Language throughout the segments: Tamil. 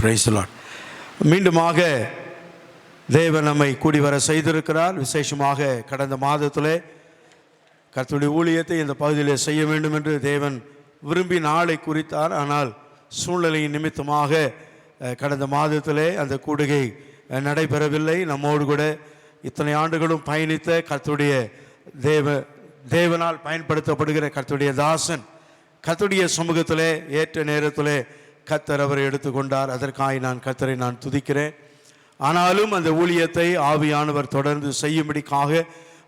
Praise the Lord. மீண்டுமாக தேவன் நம்மை கூடி வர செய்திருக்கிறார். விசேஷமாக கடந்த மாதத்திலே கர்த்தருடைய ஊழியத்தை இந்த பகுதியில் செய்ய வேண்டும் என்று தேவன் விரும்பி நாளை குறித்தார். ஆனால் சூழ்நிலையின் நிமித்தமாக கடந்த மாதத்திலே அந்த கூடுகை நடைபெறவில்லை. நம்மோடு கூட இத்தனை ஆண்டுகளும் பயணித்த கர்த்தருடைய தேவனால் பயன்படுத்தப்படுகிற கர்த்தருடைய தாசன் கர்த்தருடைய சமூகத்திலே ஏற்ற நேரத்திலே கர்த்தர் அவரை எடுத்துக்கொண்டார். அதற்காக கர்த்தரை நான் துதிக்கிறேன். ஆனாலும் அந்த ஊழியத்தை ஆவியானவர் தொடர்ந்து செய்யும்படிக்காக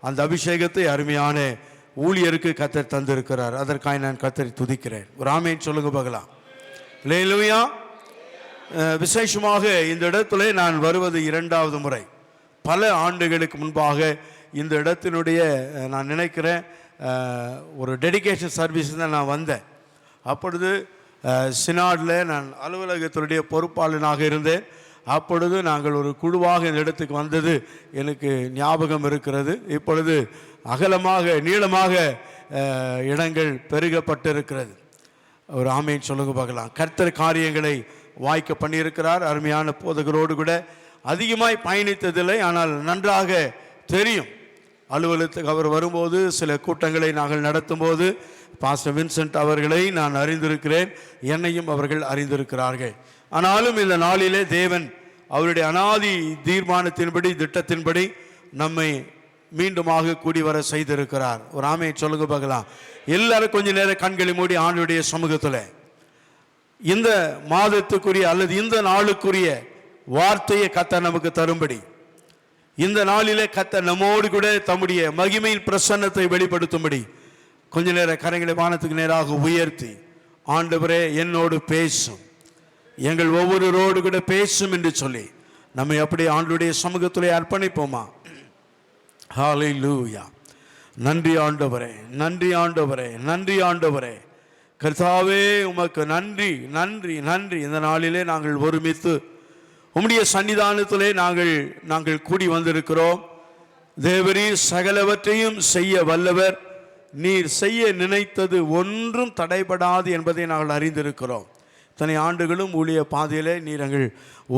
அந்த அபிஷேகத்தை அருமையான ஊழியருக்கு கர்த்தர் தந்திருக்கிறார். அதற்காக நான் கர்த்தரை துதிக்கிறேன். ஒரு ஆமென் சொல்லுங்க பார்க்கலாம். அல்லேலூயா. விசேஷமாக இந்த இடத்துல நான் வருவது 2வது முறை. பல ஆண்டுகளுக்கு முன்பாக இந்த இடத்தினுடைய நான் நினைக்கிறேன் ஒரு டெடிகேஷன் சர்வீஸ் தான் நான் வந்தேன். அப்பொழுது சினாடில் நான் அலுவலகத்தினுடைய பொறுப்பாளனாக இருந்தேன். அப்பொழுது நாங்கள் ஒரு குழுவாக இந்த இடத்துக்கு வந்தது எனக்கு ஞாபகம் இருக்கிறது. இப்பொழுது அகலமாக நீளமாக இடங்கள் பெருகப்பட்டிருக்கிறது. ஒரு ஆமென் சொல்லுங்க பார்க்கலாம். கர்த்தர் காரியங்களை வாய்க்க பண்ணியிருக்கிறார். அருமையான போதகரோடு கூட அதிகமாய் பயணித்ததில்லை, ஆனால் நன்றாக தெரியும். அலுவலகத்துக்கு அவர் வரும்போது சில கூட்டங்களை நாங்கள் நடத்தும் போது பாஸ்டர் வின்சென்ட் அவர்களை நான் அறிந்திருக்கிறேன், என்னையும் அவர்கள் அறிந்திருக்கிறார்கள். ஆனாலும் இந்த நாளிலே தேவன் அவருடைய அனாதி தீர்மானத்தின்படி திட்டத்தின்படி நம்மை மீண்டுமாக கூடி வர செய்திருக்கிறார். ஒரு ஆமென் சொல்லுங்க பார்க்கலாம். எல்லாரும் கொஞ்ச நேரம் கண்களை மூடி ஆண்டுடைய சமூகத்தில் இந்த மாதத்துக்குரிய அல்லது இந்த நாளுக்குரிய வார்த்தையை கர்த்தர் நமக்கு தரும்படி இந்த நாளிலே கர்த்தர் நம்மோடு கூட தம்முடைய மகிமையின் பிரசன்னத்தை வெளிப்படுத்தும்படி கொஞ்ச நேரம் கரங்களை வானத்துக்கு நேராக உயர்த்தி, ஆண்டவரே என்னோடு பேசும், எங்கள் ஒவ்வொருவரோடு கூட பேசும் என்று சொல்லி நம்மை அப்படியே ஆண்டுடைய சமூகத்திலே அர்ப்பணிப்போமா? ஹல்லேலூயா. நன்றி ஆண்டவரே, நன்றி ஆண்டவரே, நன்றி ஆண்டவரே. கர்த்தாவே உமக்கு நன்றி நன்றி நன்றி. இந்த நாளிலே நாங்கள் ஒருமித்து உம்முடைய சன்னிதானத்திலே நாங்கள் கூடி வந்திருக்கிறோம். தேவரீர் சகலவற்றையும் செய்ய வல்லவர். நீர் செய்ய நினைத்தது ஒன்றும் தடைபடாது என்பதை நாங்கள் அறிந்திருக்கிறோம். இத்தனை ஆண்டுகளும் ஊழிய பாதையிலே நீர் எங்கள்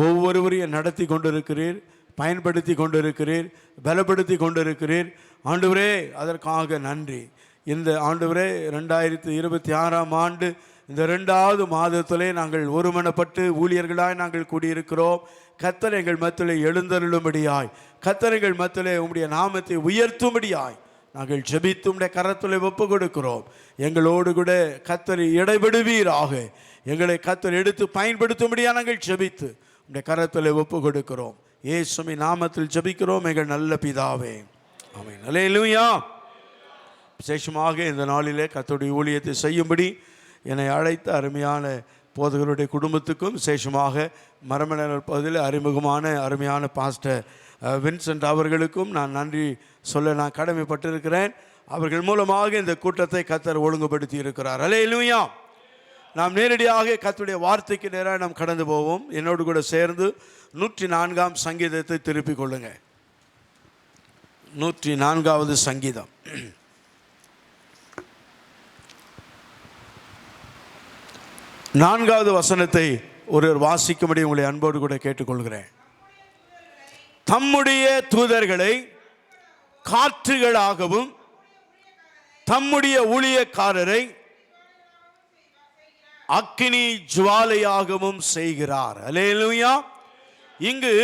ஒவ்வொருவரையும் நடத்தி கொண்டிருக்கிறீர், பயன்படுத்தி கொண்டிருக்கிறீர், பலப்படுத்தி கொண்டிருக்கிறீர். ஆண்டவரே அதற்காக நன்றி. இந்த ஆண்டவரே 2026ஆம் ஆண்டு இந்த 2வது மாதத்திலே நாங்கள் ஒருமனப்பட்டு ஊழியர்களாய் நாங்கள் கூடியிருக்கிறோம். கர்த்தர் எங்கள் மத்தியிலே எழுந்தருளும்படியாய், கர்த்தர் எங்கள் மத்தியிலே உம்முடைய நாமத்தை உயர்த்தும்படியாய் நாங்கள் ஜெபித்து உம்முடைய கரத்திலே ஒப்பு கொடுக்கிறோம். எங்களோடு கூட கர்த்தர் இடைபடுவீராக. எங்களை கர்த்தர் எடுத்து பயன்படுத்தும்படியாக நாங்கள் ஜெபித்து உம்முடைய கரத்திலே ஒப்பு கொடுக்கிறோம். இயேசுவின் நாமத்தில் ஜெபிக்கிறோம் எங்கள் நல்ல பிதாவே, ஆமென். அல்லேலூயா. விசேஷமாக இந்த நாளிலே கர்த்தருடைய ஊழியத்தை செய்யும்படி என்னை அழைத்த அருமையான போதகருடைய குடும்பத்துக்கும், விசேஷமாக மரமநல்லூர் பகுதியில் அறிமுகமான அருமையான பாஸ்டர் வின்சென்ட் அவர்களுக்கும் நான் நன்றி சொல்ல நான் கடமைப்பட்டிருக்கிறேன். அவர்கள் மூலமாக இந்த கூட்டத்தை கர்த்தர் ஒழுங்குபடுத்தி இருக்கிறார். அல்லேலூயா. நாம் நேரடியாக கர்த்தருடைய வார்த்தைக்கு நேராக நாம் கடந்து போவோம். என்னோடு கூட சேர்ந்து 104ஆம் சங்கீதத்தை திருப்பிக் கொள்ளுங்க. 104வது சங்கீதம். 4வது வசனத்தை ஒருவர் வாசிக்கும்படி உங்களை அன்போடு கூட கேட்டுக்கொள்கிறேன். தம்முடைய தூதர்களை காற்றுகளாகவும் தம்முடைய ஊழியக்காரரை அக்கினி ஜுவாலையாகவும் செய்கிறார். அல்லேலூயா. இங்கு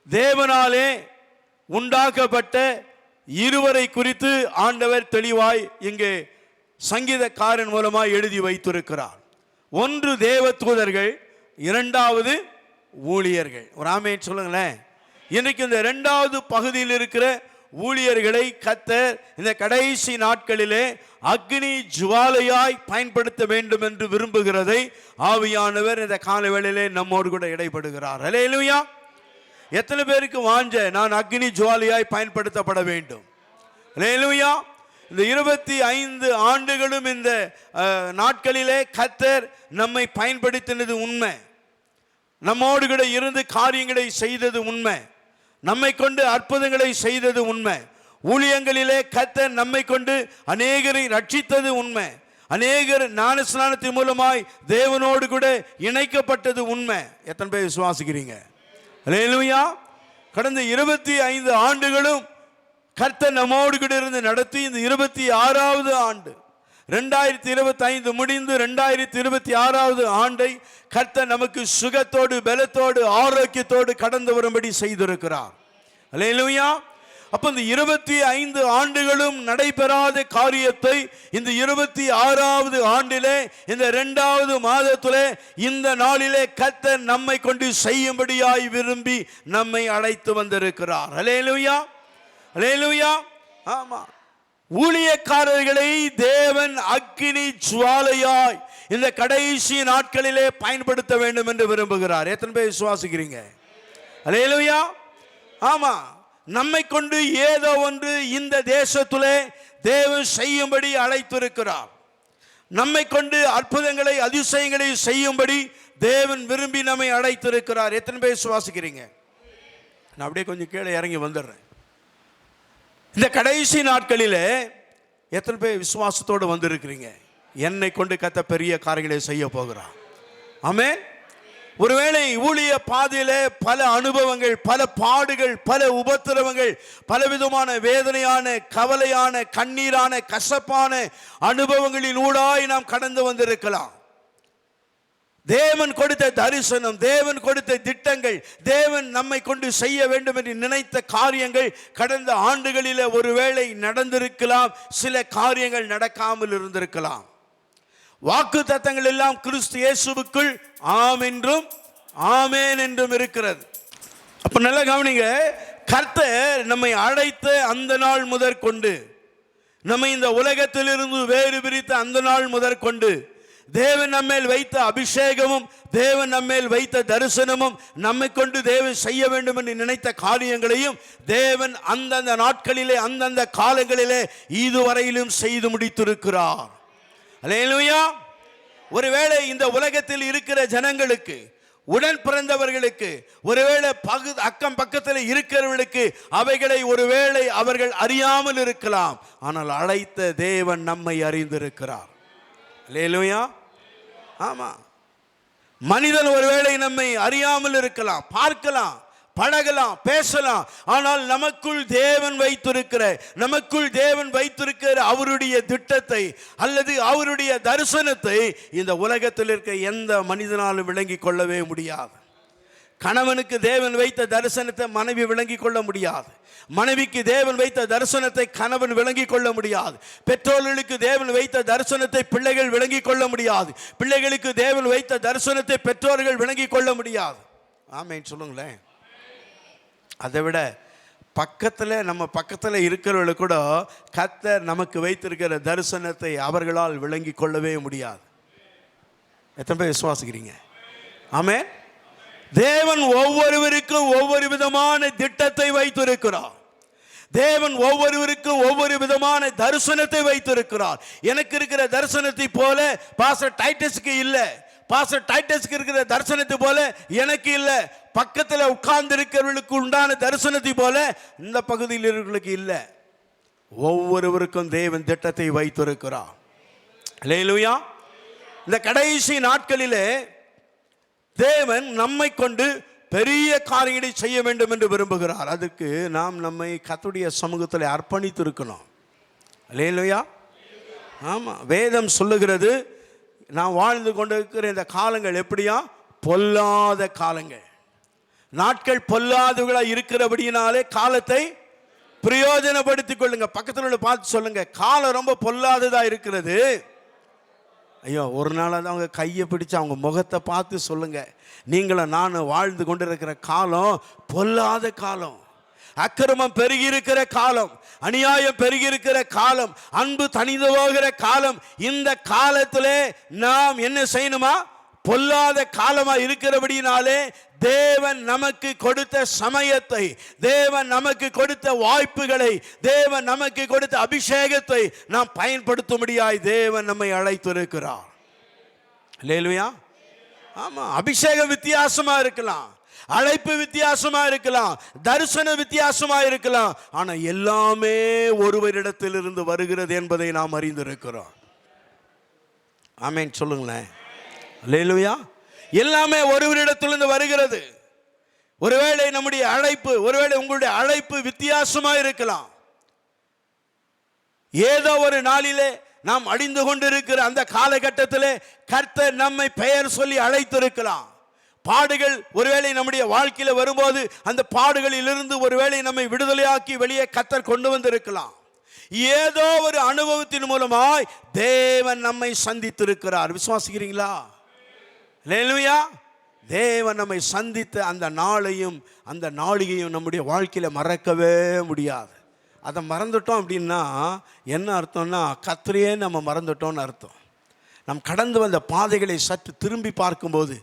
தேவனாலே உண்டாக்கப்பட்ட இருவரை குறித்து ஆண்டவர் தெளிவாய் இங்கே சங்கீதக்காரன் மூலமாய் எழுதி வைத்திருக்கிறார். ஒன்று தேவ தூதர்கள், 2வது ஊழியர்கள். ஒரு ஆமென் சொல்லுங்களேன். இன்றைக்கு இந்த 2வது பகுதியில் இருக்கிற ஊழியர்களை கர்த்தர் இந்த கடைசி நாட்களிலே அக்னி ஜுவாலையாய் பயன்படுத்த வேண்டும் என்று விரும்புகிறதை ஆவியானவர் இந்த காலவேளையிலே நம்மோடு கூட இடைப்படுகிறார். அல்லேலூயா. எத்தனை பேருக்கு வாஞ்ச நான் அக்னி ஜுவாலையாய் பயன்படுத்தப்பட வேண்டும்? அல்லேலூயா. இந்த 25 ஆண்டுகளும் இந்த நாட்களிலே கர்த்தர் நம்மை பயன்படுத்தினது உண்மை. நம்மோடு கூட இருந்து காரியங்களை செய்தது உண்மை. நம்மை கொண்டு அற்புதங்களை செய்தது உண்மை. ஊழியங்களிலே கர்த்தர் நம்மை கொண்டு அநேகரை ரட்சித்தது உண்மை. அநேகர் ஞானஸ்நானத்தின் மூலமாய் தேவனோடு கூட இணைக்கப்பட்டது உண்மை. எத்தனை பேர் விசுவாசிக்கிறீங்க? அல்லேலூயா. கடந்த 25 ஆண்டுகளும் கர்த்தர் நம்மோடு கூட இருந்து நடத்தி இந்த 26வது ஆண்டு 2025 முடிந்து 2026வது ஆண்டை கர்த்தர் நமக்கு சுகத்தோடு பலத்தோடு ஆரோக்கியத்தோடு கடந்து வரும்படி செய்திருக்கிறார். அல்லேலூயா. அப்ப இந்த 25 ஆண்டுகளும் நடைபெறாத காரியத்தை இந்த 26வது ஆண்டிலே இந்த 2வது மாதத்திலே இந்த நாளிலே கர்த்தர் நம்மை கொண்டு செய்யும்படியாய் விரும்பி நம்மை அழைத்து வந்திருக்கிறார். அல்லேலூயா, அல்லேலூயா. ஆமா, ஊழியக்காரர்களை தேவன் அக்கினி ஜுவாலையாய் இந்த கடைசி நாட்களிலே பயன்படுத்த வேண்டும் என்று விரும்புகிறார். எத்தனை பேர் விசுவாசிக்கிறீங்க? அல்லேலூயா. ஆமா, நம்மை கொண்டு ஏதோ ஒன்று இந்த தேசத்திலே தேவன் செய்யும்படி அழைத்திருக்கிறார். நம்மை கொண்டு அற்புதங்களை அதிசயங்களை செய்யும்படி தேவன் விரும்பி நம்மை அழைத்திருக்கிறார். எத்தனை பேர் விசுவாசிக்கிறீங்க? நான் அப்படியே கொஞ்சம் கீழே இறங்கி வந்துடுறேன். இந்த கடைசி நாட்களிலே எத்தனை பேர் விசுவாசத்தோடு வந்திருக்கிறீங்க? என்னை கொண்டு கர்த்தர் பெரிய காரியங்களை செய்ய போகிறார். ஆமென். ஒருவேளை ஊழிய பாதையிலே பல அனுபவங்கள், பல பாடுகள், பல உபத்திரவங்கள், பலவிதமான வேதனையான, கவலையான, கண்ணீரான, கசப்பான அனுபவங்களின் ஊடாய் நாம் கடந்து வந்திருக்கலாம். தேவன் கொடுத்த தரிசனம், தேவன் கொடுத்த திட்டங்கள், தேவன் நம்மை கொண்டு செய்ய வேண்டும் என்று நினைத்த காரியங்கள் கடந்த ஆண்டுகளில் ஒருவேளை நடந்திருக்கலாம். சில காரியங்கள் நடக்காமல் இருந்திருக்கலாம். வாக்கு தத்தங்கள் எல்லாம் கிறிஸ்து இயேசுவுக்குள் ஆம் என்றும் ஆமேன் என்றும் இருக்கிறது. அப்ப நல்லா கவனிங்க, கர்த்தர் நம்மை அழைத்த அந்த நாள் முதற்கொண்டு, நம்மை இந்த உலகத்திலிருந்து வேறு பிரித்த அந்த நாள் முதற்கொண்டு தேவன் நம்மேல் வைத்த அபிஷேகமும் தேவன் நம்மேல் வைத்த தரிசனமும் நம்மை கொண்டு தேவன் செய்ய வேண்டும் என்று நினைத்த காரியங்களையும் தேவன் அந்தந்த நாட்களிலே அந்தந்த காலங்களிலே இதுவரையிலும் செய்து முடித்திருக்கிறார். அல்லேலூயா. ஒருவேளை இந்த உலகத்தில் இருக்கிற ஜனங்களுக்கு, உடன் பிறந்தவர்களுக்கு, ஒருவேளை அக்கம் பக்கத்தில் இருக்கிறவர்களுக்கு அவைகளை ஒருவேளை அவர்கள் அறியாமல் இருக்கலாம். ஆனால் அழைத்த தேவன் நம்மை அறிந்திருக்கிறார். அல்லேலூயா. ஆமா, மனிதன் ஒருவேளை நம்மை அறியாமல் இருக்கலாம், பார்க்கலாம், பழகலாம், பேசலாம். ஆனால் நமக்குள் தேவன் வைத்திருக்கிற அவருடைய திட்டத்தை அல்லது அவருடைய தரிசனத்தை இந்த உலகத்தில் இருக்க எந்த மனிதனாலும் விளங்கி கொள்ளவே முடியாது. கணவனுக்கு தேவன் வைத்த தரிசனத்தை மனைவி விளங்கி கொள்ள முடியாது. மனைவிக்கு தேவன் வைத்த தரிசனத்தை கணவன் விளங்கி கொள்ள முடியாது. பெற்றோர்களுக்கு தேவன் வைத்த தரிசனத்தை பிள்ளைகள் விளங்கி கொள்ள முடியாது. பிள்ளைகளுக்கு தேவன் வைத்த தரிசனத்தை பெற்றோர்கள் விளங்கி கொள்ள முடியாது. ஆமென் சொல்லுங்களேன். அதை விட நம்ம பக்கத்தில் இருக்கிறவர்கள் கூட கர்த்தர் நமக்கு வைத்திருக்கிற தரிசனத்தை அவர்களால் விளங்கி கொள்ளவே முடியாது. எத்தனை பேர் விசுவாசிக்கிறீங்க? ஆமென். தேவன் ஒவ்வொருவருக்கும் ஒவ்வொரு விதமான திட்டத்தை வைத்திருக்கிறார். தேவன் ஒவ்வொருவருக்கும் ஒவ்வொரு விதமான தரிசனத்தை வைத்திருக்கிறார். எனக்கு இருக்கிற தரிசனத்தை போல பாஸ்டர் டைட்டஸ்க்கு இல்லை, பாஸ்டர் டைட்டஸ்க்கு இருக்கிற தரிசனத்தை போல எனக்கு இல்லை. பக்கத்தில் உட்கார்ந்து இருக்கிறவர்களுக்கு உண்டான தரிசனத்தை போல இந்த பகுதியில் இருக்கிறவர்களுக்கு இல்லை. ஒவ்வொருவருக்கும் தேவன் திட்டத்தை வைத்திருக்கிறார். அல்லேலூயா. இந்த கடைசி நாட்களிலே தேவன் நம்மை கொண்டு பெரிய காரியங்களை செய்ய வேண்டும் என்று விரும்புகிறார். அதுக்கு நாம் நம்மை கர்த்தருடைய சமூகத்தில் அர்ப்பணித்து இருக்கணும். அல்லேலூயா. ஆமாம், வேதம் சொல்லுகிறது, நான் வாழ்ந்து கொண்டிருக்கிற இந்த காலங்கள் எப்படியா? பொல்லாத காலங்கள். நாட்கள் பொல்லாதவர்களாக இருக்கிறபடியினாலே காலத்தை பிரயோஜனப்படுத்திக் கொள்ளுங்க. பக்கத்தில் உள்ள பார்த்து சொல்லுங்க, காலம் ரொம்ப பொல்லாததா இருக்கிறது. ஐயோ, ஒரு நாளாவது அவங்க கையை பிடிச்சு அவங்க முகத்தை பார்த்து சொல்லுங்க, நீங்களும் நானும் வாழ்ந்து கொண்டிருக்கிற காலம் பொல்லாத காலம். அக்கிரமம் பெருகி இருக்கிற காலம், அநியாயம் பெருகி இருக்கிற காலம், அன்பு தனிந்து போகிற காலம். இந்த காலத்திலே நாம் என்ன செய்யணுமா? பொல்லாத காலமா இருக்கிறபடினாலே தேவன் நமக்கு கொடுத்த சமயத்தை, தேவன் நமக்கு கொடுத்த வாய்ப்புகளை, தேவன் நமக்கு கொடுத்த அபிஷேகத்தை நாம் பயன்படுத்தும்படியாய் தேவன் நம்மை அழைத்திருக்கிறார். அல்லேலூயா. ஆமா, அபிஷேகம் வித்தியாசமா இருக்கலாம், அழைப்பு வித்தியாசமா இருக்கலாம், தரிசனம் வித்தியாசமா இருக்கலாம். ஆனா எல்லாமே ஒருவரிடத்திலிருந்து வருகிறது என்பதை நாம் அறிந்திருக்கிறோம். ஆமென் சொல்லுங்களேன். அல்லேலூயா. எல்லாமே ஒருவரிடத்திலிருந்து வருகிறது. ஒருவேளை நம்முடைய அழைப்பு, ஒருவேளை உங்களுடைய அழைப்பு வித்தியாசமாக இருக்கலாம். ஏதோ ஒரு நாளிலே நாம் அடிந்து கொண்டிருக்கிற அந்த காலகட்டத்திலே கர்த்தர் நம்மை பெயர் சொல்லி அழைத்திருக்கலாம். பாடுகள் ஒருவேளை நம்முடைய வாழ்க்கையில வரும்போது அந்த பாடுகளிலிருந்து ஒருவேளை நம்மை விடுதலையாக்கி வெளியே கர்த்தர் கொண்டு வந்திருக்கலாம். ஏதோ ஒரு அனுபவத்தின் மூலமாய் தேவன் நம்மை சந்தித்திருக்கிறார். விசுவாசிக்கிறீங்களா? அல்லேலூயா. தேவன் நம்மை சந்தித்த அந்த நாளையும் அந்த நாளிகையும் நம்முடைய வாழ்க்கையில மறக்கவே முடியாது. அதை மறந்துட்டோம் அப்படின்னா என்ன அர்த்தம்னா, கர்த்தரையே நம்ம மறந்துட்டோம்னு அர்த்தம். நம் கடந்து வந்த பாதைகளை சற்று திரும்பி பார்க்கும்போது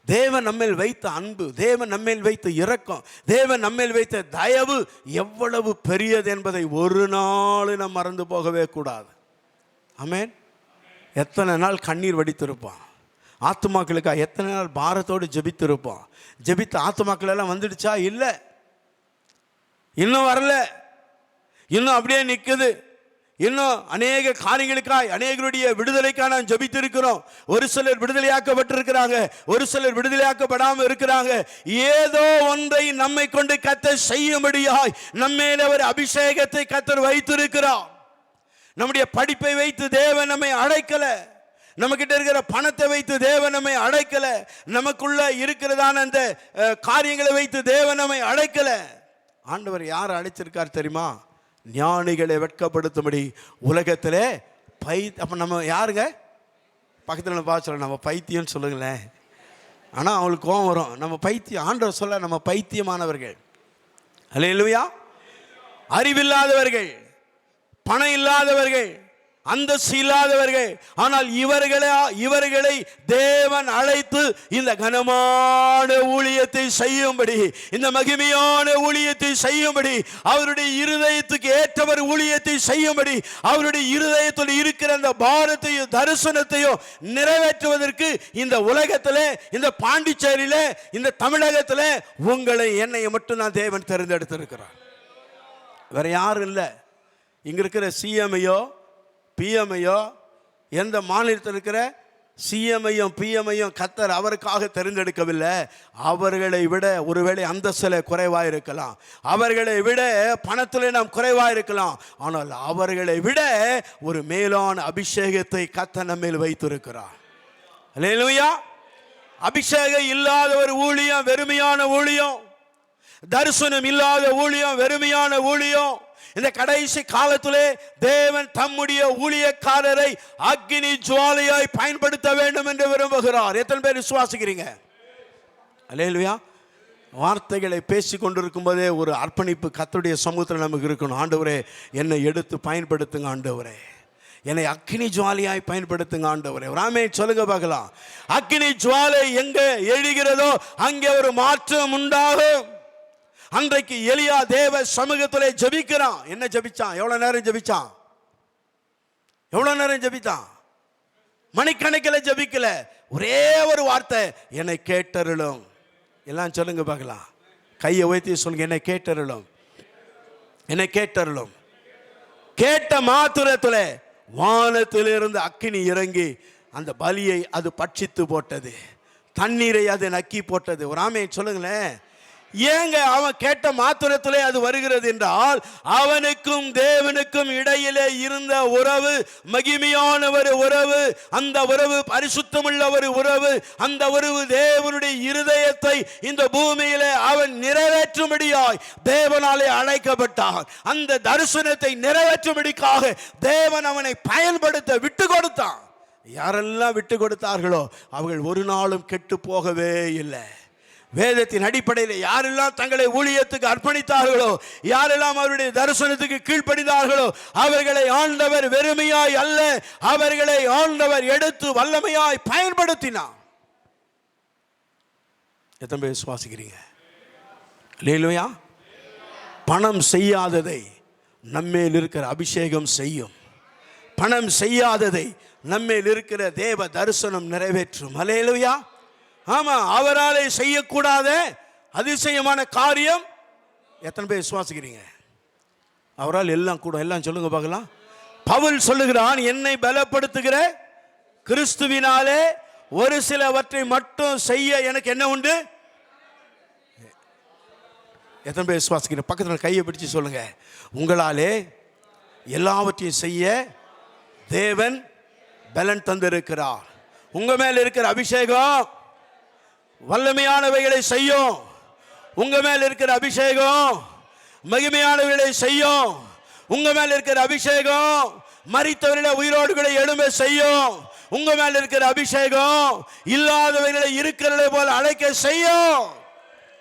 தேவன் நம்மேல் வைத்த அன்பு, தேவன் நம்மேல் வைத்த இரக்கம், தேவன் நம்மேல் வைத்த தயவு எவ்வளவு பெரியது என்பதை ஒரு நாள் நாம் மறந்து போகவே கூடாது. ஆமென். எத்தனை நாள் கண்ணீர் வடித்திருப்பான் ஆத்துமாக்களுக்காக, எத்தனை நாள் பாரத்தோடு ஜெபித்திருப்போம். ஜெபித்த ஆத்துமாக்கள் எல்லாம் வந்துடுச்சா? இல்லை, இன்னும் வரல, இன்னும் அப்படியே நிற்குது. இன்னும் அநேக காரியங்களுக்காய், அநேகருடைய விடுதலைக்காக நாம் ஜெபித்திருக்கிறோம். ஒரு சிலர் விடுதலையாக்கப்பட்டிருக்கிறாங்க, ஒரு சிலர் விடுதலையாக்கப்படாமல் இருக்கிறாங்க. ஏதோ ஒன்றை நம்மை கொண்டு கர்த்தர் செய்யும்படியாய் நம்மேல ஒரு அபிஷேகத்தை கர்த்தர் வைத்திருக்கிறார். நம்முடைய படிப்பை வைத்து தேவன் நம்மை அழைக்கல, நம்ம கிட்ட இருக்கிற பணத்தை வைத்து தேவன் நம்மை அழைக்கல, நமக்குள்ள இருக்கிறதான அந்த காரியங்களை வைத்து தேவன் நம்மை அழைக்கல. ஆண்டவர் யார் அழைச்சிருக்கார் தெரியுமா? ஞானிகளை வெட்கப்படுத்தும்படி உலகத்திலே அப்ப நம்ம யாருங்க? பக்கத்தில் நம்ம பார்த்து நம்ம பைத்தியம்னு சொல்லுங்களேன். ஆனால் அவங்களுக்கு கோபம் வரும். நம்ம பைத்தியம், ஆண்டவர் சொல்ல நம்ம பைத்தியமானவர்கள். அல்லேலூயா. அறிவில்லாதவர்கள், பணம் இல்லாதவர்கள், அந்தஸ்து இல்லாதவர்கள். ஆனால் இவர்களை தேவன் அழைத்து இந்த கனமான ஊழியத்தை செய்யும்படி, இந்த மகிமையான ஊழியத்தை செய்யும்படி, அவருடைய இருதயத்துக்கு ஏற்றவர் ஊழியத்தை செய்யும்படி, அவருடைய இருதயத்தில் இருக்கிற அந்த பாரத்தையும் தரிசனத்தையும் நிறைவேற்றுவதற்கு இந்த உலகத்திலே, இந்த பாண்டிச்சேரியிலே, இந்த தமிழகத்திலே உங்களை என்னை மட்டும் நான் தேவன் தேர்ந்தெடுத்திருக்கிறார். வேற யாரும் இல்லை. இங்க இருக்கிற சிஎம்ஐயோ பிஎம்ஐயோ, எந்த மாநிலத்தில் இருக்கிற சிஎம்ஐயும் பிஎம்ஐயும் கர்த்தர் அவருக்காக தெரிந்தெடுக்கவில்லை. அவர்களை விட ஒருவேளை அந்தஸ்தில் குறைவாக இருக்கலாம், அவர்களை விட பணத்தில் நாம் குறைவாக இருக்கலாம், ஆனால் அவர்களை விட ஒரு மேலான அபிஷேகத்தை கர்த்தர் நம்மேல் வைத்திருக்கிறார். அல்லேலூயா. அபிஷேகம் இல்லாத ஒரு ஊழியம் வெறுமையான ஊழியம், தரிசனம் இல்லாத ஊழியம் வெறுமையான ஊழியம். இந்த கடைசி காலத்திலே தேவன் தம்முடைய ஊழியக்காரரை அக்கினி ஜுவாலையாய் பயன்படுத்த வேண்டும் என்று விரும்புகிறார். எத்தனை பேர் விசுவாசிக்கிறீங்க? அல்லேலூயா. வார்த்தைகளை பேசி கொண்டிருக்கும் போதே ஒரு அர்ப்பணிப்பு கர்த்தருடைய சமூகத்தில் நமக்கு இருக்கணும். ஆண்டவரே, என்னை எடுத்து பயன்படுத்துங்க ஆண்டவரே, என்னை அக்கினி ஜுவாலையாய் பயன்படுத்துங்க ஆண்டவரே. ராமே சொல்லுங்க பார்க்கலாம். அக்கினி ஜுவாலை எங்கே எழுகிறதோ அங்கே ஒரு மாற்றம் உண்டாகும். அன்றைக்கு எலியா தேவ சமூகத்திலே ஜெபிக்கிறான். என்ன ஜெபிச்சான்? எவ்வளவு நேரம் ஜெபிச்சான்? எவ்வளவு நேரம் ஜெபித்தான்? மணிக்கணக்கில் ஜெபிக்கல. ஒரே ஒரு வார்த்தை, என்னை கேட்டருளும். எல்லாம் சொல்லுங்க பார்க்கலாம். கையை உயர்த்தி சொல்லுங்க, என்னை கேட்டருளும், என்னை கேட்டருளும். கேட்ட மாத்திரத்தில் வானத்திலிருந்து அக்கினி இறங்கி அந்த பலியை அது பட்சித்து போட்டது, தண்ணீரை அது நக்கி போட்டது. ஒரு ஆமையை சொல்லுங்களேன். ஏங்க அவன் கேட்ட மாத்திரத்திலே அது வருகிறது என்றால், அவனுக்கும் தேவனுக்கும் இடையிலே இருந்த உறவு மகிமையான ஒரு உறவு, அந்த உறவு பரிசுத்தமுள்ள ஒரு உறவு, அந்த உறவு தேவனுடைய இருதயத்தை இந்த பூமியிலே அவன் நிறைவேற்றும்படியாய் தேவனாலே அழைக்கப்பட்டான். அந்த தரிசனத்தை நிறைவேற்றும்படிக்காக தேவன் அவனை பயன்படுத்த விட்டு கொடுத்தான். யாரெல்லாம் விட்டு கொடுத்தார்களோ அவர்கள் ஒரு நாளும் கெட்டு போகவே இல்லை. வேதத்தின் அடிப்படையில் யாரெல்லாம் தங்களை ஊழியத்துக்கு அர்ப்பணித்தார்களோ, யாரெல்லாம் அவருடைய தரிசனத்துக்கு கீழ்ப்படிந்தார்களோ அவர்களை ஆண்டவர் வெறுமையாய் அல்ல, அவர்களை ஆண்டவர் எடுத்து வல்லமையாய் பயன்படுத்தினார். எத்தனை பேர் விசுவாசிக்கிறீங்க? அல்லேலூயா. பணம் செய்யாததை நம்மேல் இருக்கிற அபிஷேகம் செய்யும். பணம் செய்யாததை நம்மேல் இருக்கிற தேவ தரிசனம் நிறைவேற்றும். அல்லேலூயா. ஆமா, அவராலே செய்யக்கூடாத அதிசயமான காரியம் எத்தனை பேர் விசுவாசிக்கிறீங்க? அவரால் எல்லாம் கூட. எல்லாம் சொல்லுங்க பார்க்கலாம். பவுல் சொல்லுகிறான், என்னை பலப்படுத்துகிற கிறிஸ்துவினாலே ஒரு சிலவற்றை மட்டும் செய்ய எனக்கு என்ன உண்டு? எத்தனை பேர் விசுவாசிக்கிற? பக்கத்தில் கையை பிடிச்சு சொல்லுங்க. உங்களாலே எல்லாவற்றையும் செய்ய தேவன் பலன் தந்திருக்கிறார். உங்க மேல இருக்கிற அபிஷேகம் வல்லமையானவைகளை செய்யும். உங்க மேல இருக்கிற அபிஷேகம் மகிமையானவைகளை செய்யும். உங்க மேல இருக்கிற அபிஷேகம் மரித்தவர்களை உயிரோடுகளை எழும்ப செய்யும். உங்க மேல இருக்கிற அபிஷேகம் இல்லாதவர்களை இருக்கிறதை போல அழைக்க செய்யும்.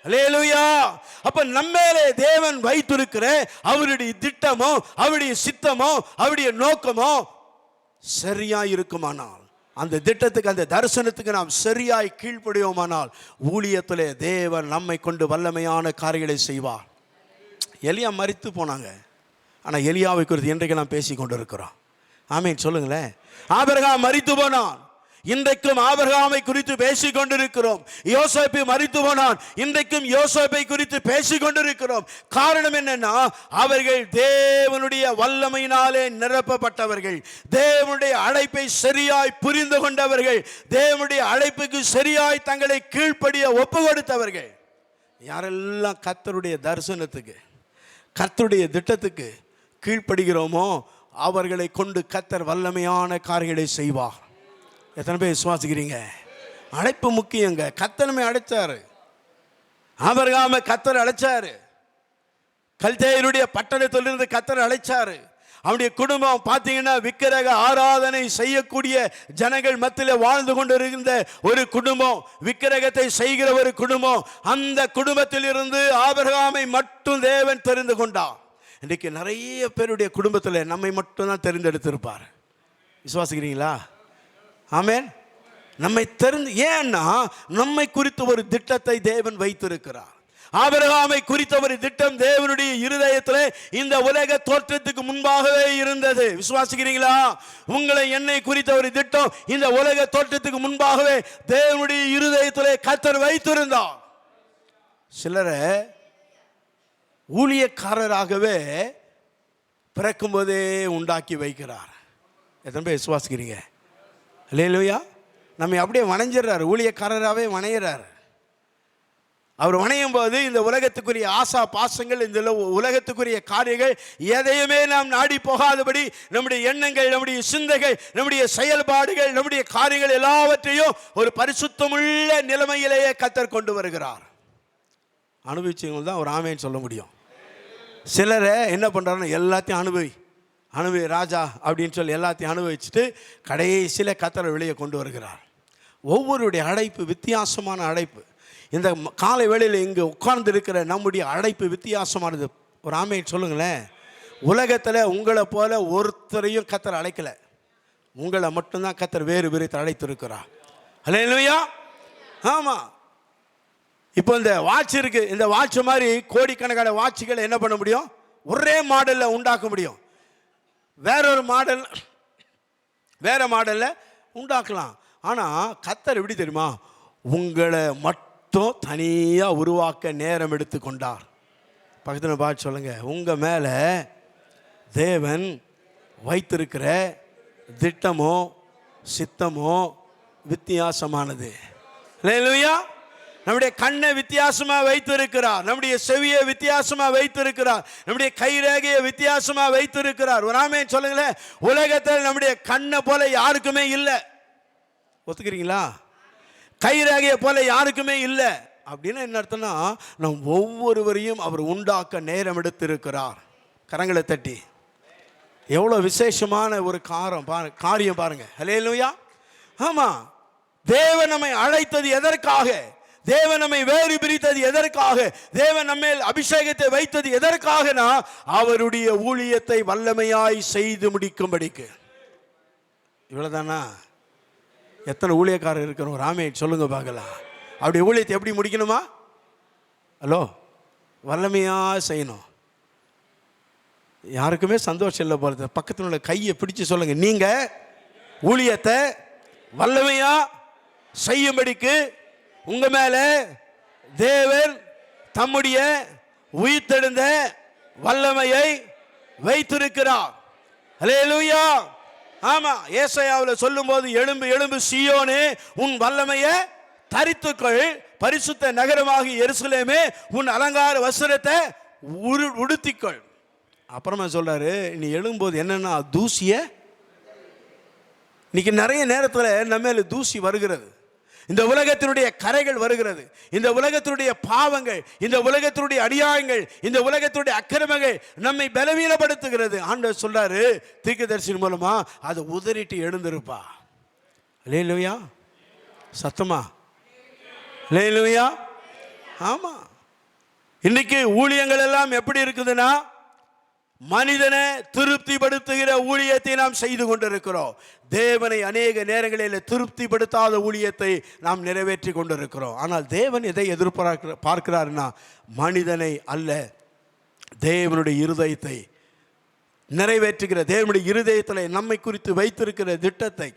அல்லேலூயா. அப்ப நம்மேலே தேவன் வைத்திருக்கிற அவருடைய திட்டமோ அவருடைய சித்தமோ அவருடைய நோக்கமோ சரியா இருக்குமானால், அந்த திட்டத்துக்கு அந்த தரிசனத்துக்கு நாம் சரியாய் கீழ்ப்படியோமானால், ஊழியத்திலே தேவன் நம்மை கொண்டு வல்லமையான காரியங்களை செய்வார். எலியா மரித்து போனாங்க. ஆனால் எலியாவை குறித்து இன்றைக்கு நாம் பேசி கொண்டு இருக்கிறோம். ஆமீன் சொல்லுங்களேன். ஆபிரகாம் மரித்து போனான். இன்றைக்கும் ஆபிரகாமை குறித்து பேசிக் கொண்டிருக்கிறோம். யோசேப்பு மரித்து போனான். இன்றைக்கும் யோசேப்பை குறித்து பேசிக் கொண்டிருக்கிறோம். காரணம் என்னன்னா, அவர்கள் தேவனுடைய வல்லமையினாலே நிரப்பப்பட்டவர்கள், தேவனுடைய அழைப்பை சரியாய் புரிந்து கொண்டவர்கள், தேவனுடைய அழைப்புக்கு சரியாய் தங்களை கீழ்ப்படிய ஒப்பு கொடுத்தவர்கள். யாரெல்லாம் கர்த்தருடைய தரிசனத்துக்கு கர்த்தருடைய திட்டத்துக்கு கீழ்ப்படுகிறோமோ அவர்களை கொண்டு கர்த்தர் வல்லமையான காரியங்களை செய்வார். எத்தனை பேர் விசுவாசிக்கிறீங்க? அழைப்பு முக்கியங்க. கர்த்தர் அழைச்சாரு. ஆபிரகாமை கர்த்தர் அழைச்சாரு. கல்தேயருடைய பட்டணத்திலிருந்து கர்த்தர் அழைச்சாரு. அவனுடைய குடும்பம் பார்த்தீங்கன்னா விக்கிரக ஆராதனை செய்யக்கூடிய ஜனங்கள் மத்தியில் வாழ்ந்து கொண்டிருந்த ஒரு குடும்பம், விக்கிரகத்தை செய்கிற ஒரு குடும்பம். அந்த குடும்பத்தில் இருந்து ஆபிரகாமை மட்டும் தேவன் தெரிந்து கொண்டார். இன்றைக்கு நிறைய பேருடைய குடும்பத்தில் நம்மை மட்டும்தான் தெரிந்தெடுத்திருப்பார். விசுவாசிக்கிறீங்களா? ஆமென். நம்மை தெரிந்து, ஏன்னா நம்மை குறித்து ஒரு திட்டத்தை தேவன் வைத்திருக்கிறார். ஆபிரகாமை குறித்த ஒரு திட்டம் தேவனுடைய இருதயத்திலே இந்த உலக தோற்றத்துக்கு முன்பாகவே இருந்தது. விசுவாசிக்கிறீங்களா? உங்களை என்னை குறித்த ஒரு திட்டம் இந்த உலக தோற்றத்துக்கு முன்பாகவே தேவனுடைய இருதயத்திலே கர்த்தர் வைத்திருந்தார். சிலரை ஊழியக்காரராகவே பிறக்கும் போதே உண்டாக்கி வைக்கிறார். எத்தனை பேர் விசுவாசிக்கிறீங்க? அல்லேலூயா. நம்ம அப்படியே வணைஞ்சிடறாரு, ஊழியக்காரராகவே வணையிறாரு. அவர் வணையும் போது இந்த உலகத்துக்குரிய ஆசா பாசங்கள், இந்த உலகத்துக்குரிய காரியங்கள் எதையுமே நாம் நாடி போகாதபடி நம்முடைய எண்ணங்கள், நம்முடைய சிந்தைகள், நம்முடைய செயல்பாடுகள், நம்முடைய காரியங்கள் எல்லாவற்றையும் ஒரு பரிசுத்தமுள்ள நிலைமையிலேயே கர்த்தர் கொண்டு வருகிறார். அனுபவிச்சவங்க தான் ஒரு ஆமேன்னு சொல்ல முடியும். சிலரை என்ன பண்ணுறாருன்னா, எல்லாத்தையும் அனுபவி ராஜா அப்படின்னு சொல்லி எல்லாத்தையும் அனுபவிச்சுட்டு கடைசியில் கர்த்தரை வெளியே கொண்டு வருகிறார். ஒவ்வொருடைய அழைப்பு வித்தியாசமான அழைப்பு. இந்த காலை வேளையில் இங்கே உட்கார்ந்து இருக்கிற நம்முடைய அழைப்பு வித்தியாசமானது. ஒரு ஆமையை சொல்லுங்களேன். உலகத்தில் உங்களை போல ஒருத்தரையும் கர்த்தர் அழைக்கலை. உங்களை மட்டும்தான் கர்த்தர் வேறு விரித்து அழைத்திருக்கிறார். அல்லேலூயா. ஆமாம். இப்போ இந்த வாட்ச் இருக்கு. இந்த வாட்ச் மாதிரி கோடிக்கணக்கான வாட்சுகளை என்ன பண்ண முடியும்? ஒரே மாடலில் உண்டாக்க முடியும். வேற மாடலில் உண்டாக்கலாம். ஆனால் கர்த்தர் எப்படி தெரியுமா? உங்களை மட்டும் தனியாக உருவாக்க நேரம் எடுத்து கொண்டார். பக்கத்தில் பார்த்து சொல்லுங்க, உங்கள் மேலே தேவன் வைத்திருக்கிற திட்டமோ சித்தமோ வித்தியாசமானது. அல்லேலூயா. நம்முடைய கண்ணை வித்தியாசமாக வைத்திருக்கிறார். நம்முடைய செவியை வித்தியாசமாக வைத்திருக்கிறார். நம்முடைய கைரேகையை வித்தியாசமாக வைத்திருக்கிறார். ஒரு ஆமென் சொல்லுங்களேன். உலகத்தில் நம்முடைய கண்ணை போல யாருக்குமே இல்லை. ஒத்துக்கிறீங்களா? கைரேகையை போல யாருக்குமே இல்லை. அப்படின்னு என்ன அர்த்தம்னா, நம் ஒவ்வொருவரையும் அவர் உண்டாக்க நேரம் எடுத்திருக்கிறார். கரங்களை தட்டி எவ்வளோ விசேஷமான ஒரு காரியம் பாருங்க. அல்லேலூயா. ஆமாம். தேவன் நம்மை அழைத்தது எதற்காக? தேவன் நம்மை வேறு பிரித்தது எதற்காக? தேவன் நம்மேல் அபிஷேகத்தை வைத்தது எதற்காகனா, அவருடைய ஊழியத்தை வல்லமையாய் செய்து முடிக்கும்படிக்கு. இவ்வளவுதானா? எத்தனை ஊழியக்காரர் இருக்கிறோம்? ராமே சொல்லுங்க பார்க்கலாம். அப்படி ஊழியத்தை எப்படி முடிக்கணுமா? ஹலோ, வல்லமையா செய்யணும். யாருக்குமே சந்தோஷம் இல்லை போல. பக்கத்தில் உள்ள கையை பிடிச்சு சொல்லுங்க, நீங்க ஊழியத்தை வல்லமையா செய்யும்படிக்கு உங்க மேல தேவன் தம்முடைய உயிர்த்தெழுந்த வல்லமையை வைத்திருக்கிறார். அல்லேலூயா. ஆமா, ஏசாயாவில் சொல்லும் போது, எழும்பு எழும்பு சீயோனே, உன் வல்லமையை தரித்துக்கள், பரிசுத்த நகரமாகி எருசலேமே, உன் அலங்கார வஸ்திரத்தை உடுத்திக்கொள். அப்புறமா சொல்றாரு, நீ எழும்போது என்னன்னா தூசிய. இன்னைக்கு நிறைய நேரத்தில் நம்ம மேல தூசி வருகிறது. இந்த உலகத்தினுடைய கரைகள் வருகிறது. இந்த உலகத்தினுடைய பாவங்கள், இந்த உலகத்தினுடைய அநியாயங்கள், இந்த உலகத்தினுடைய அக்கிரமங்கள் நம்மை பலவீனப்படுத்துகிறது. ஆண்டவர் சொல்றாரு தீர்க்கதரிசியின் மூலமா, அதை உதறிட்டு எழுந்திருப்பா. அல்லேலூயா, சத்தமா அல்லேலூயா. ஆமா, இன்னைக்கு ஊழியங்கள் எல்லாம் எப்படி இருக்குதுன்னா, மனிதனை திருப்திப்படுத்துகிற ஊழியத்தை நாம் செய்து கொண்டிருக்கிறோம். தேவனை அநேக நேரங்களில் திருப்திப்படுத்தாத ஊழியத்தை நாம் நிறைவேற்றி கொண்டிருக்கிறோம். ஆனால் தேவன் எதை பார்க்கிறார்னா, மனிதனை அல்ல, தேவனுடைய இருதயத்தை நிறைவேற்றுகிற, தேவனுடைய இருதயத்தில் நம்மை குறித்து வைத்திருக்கிற திட்டத்தை,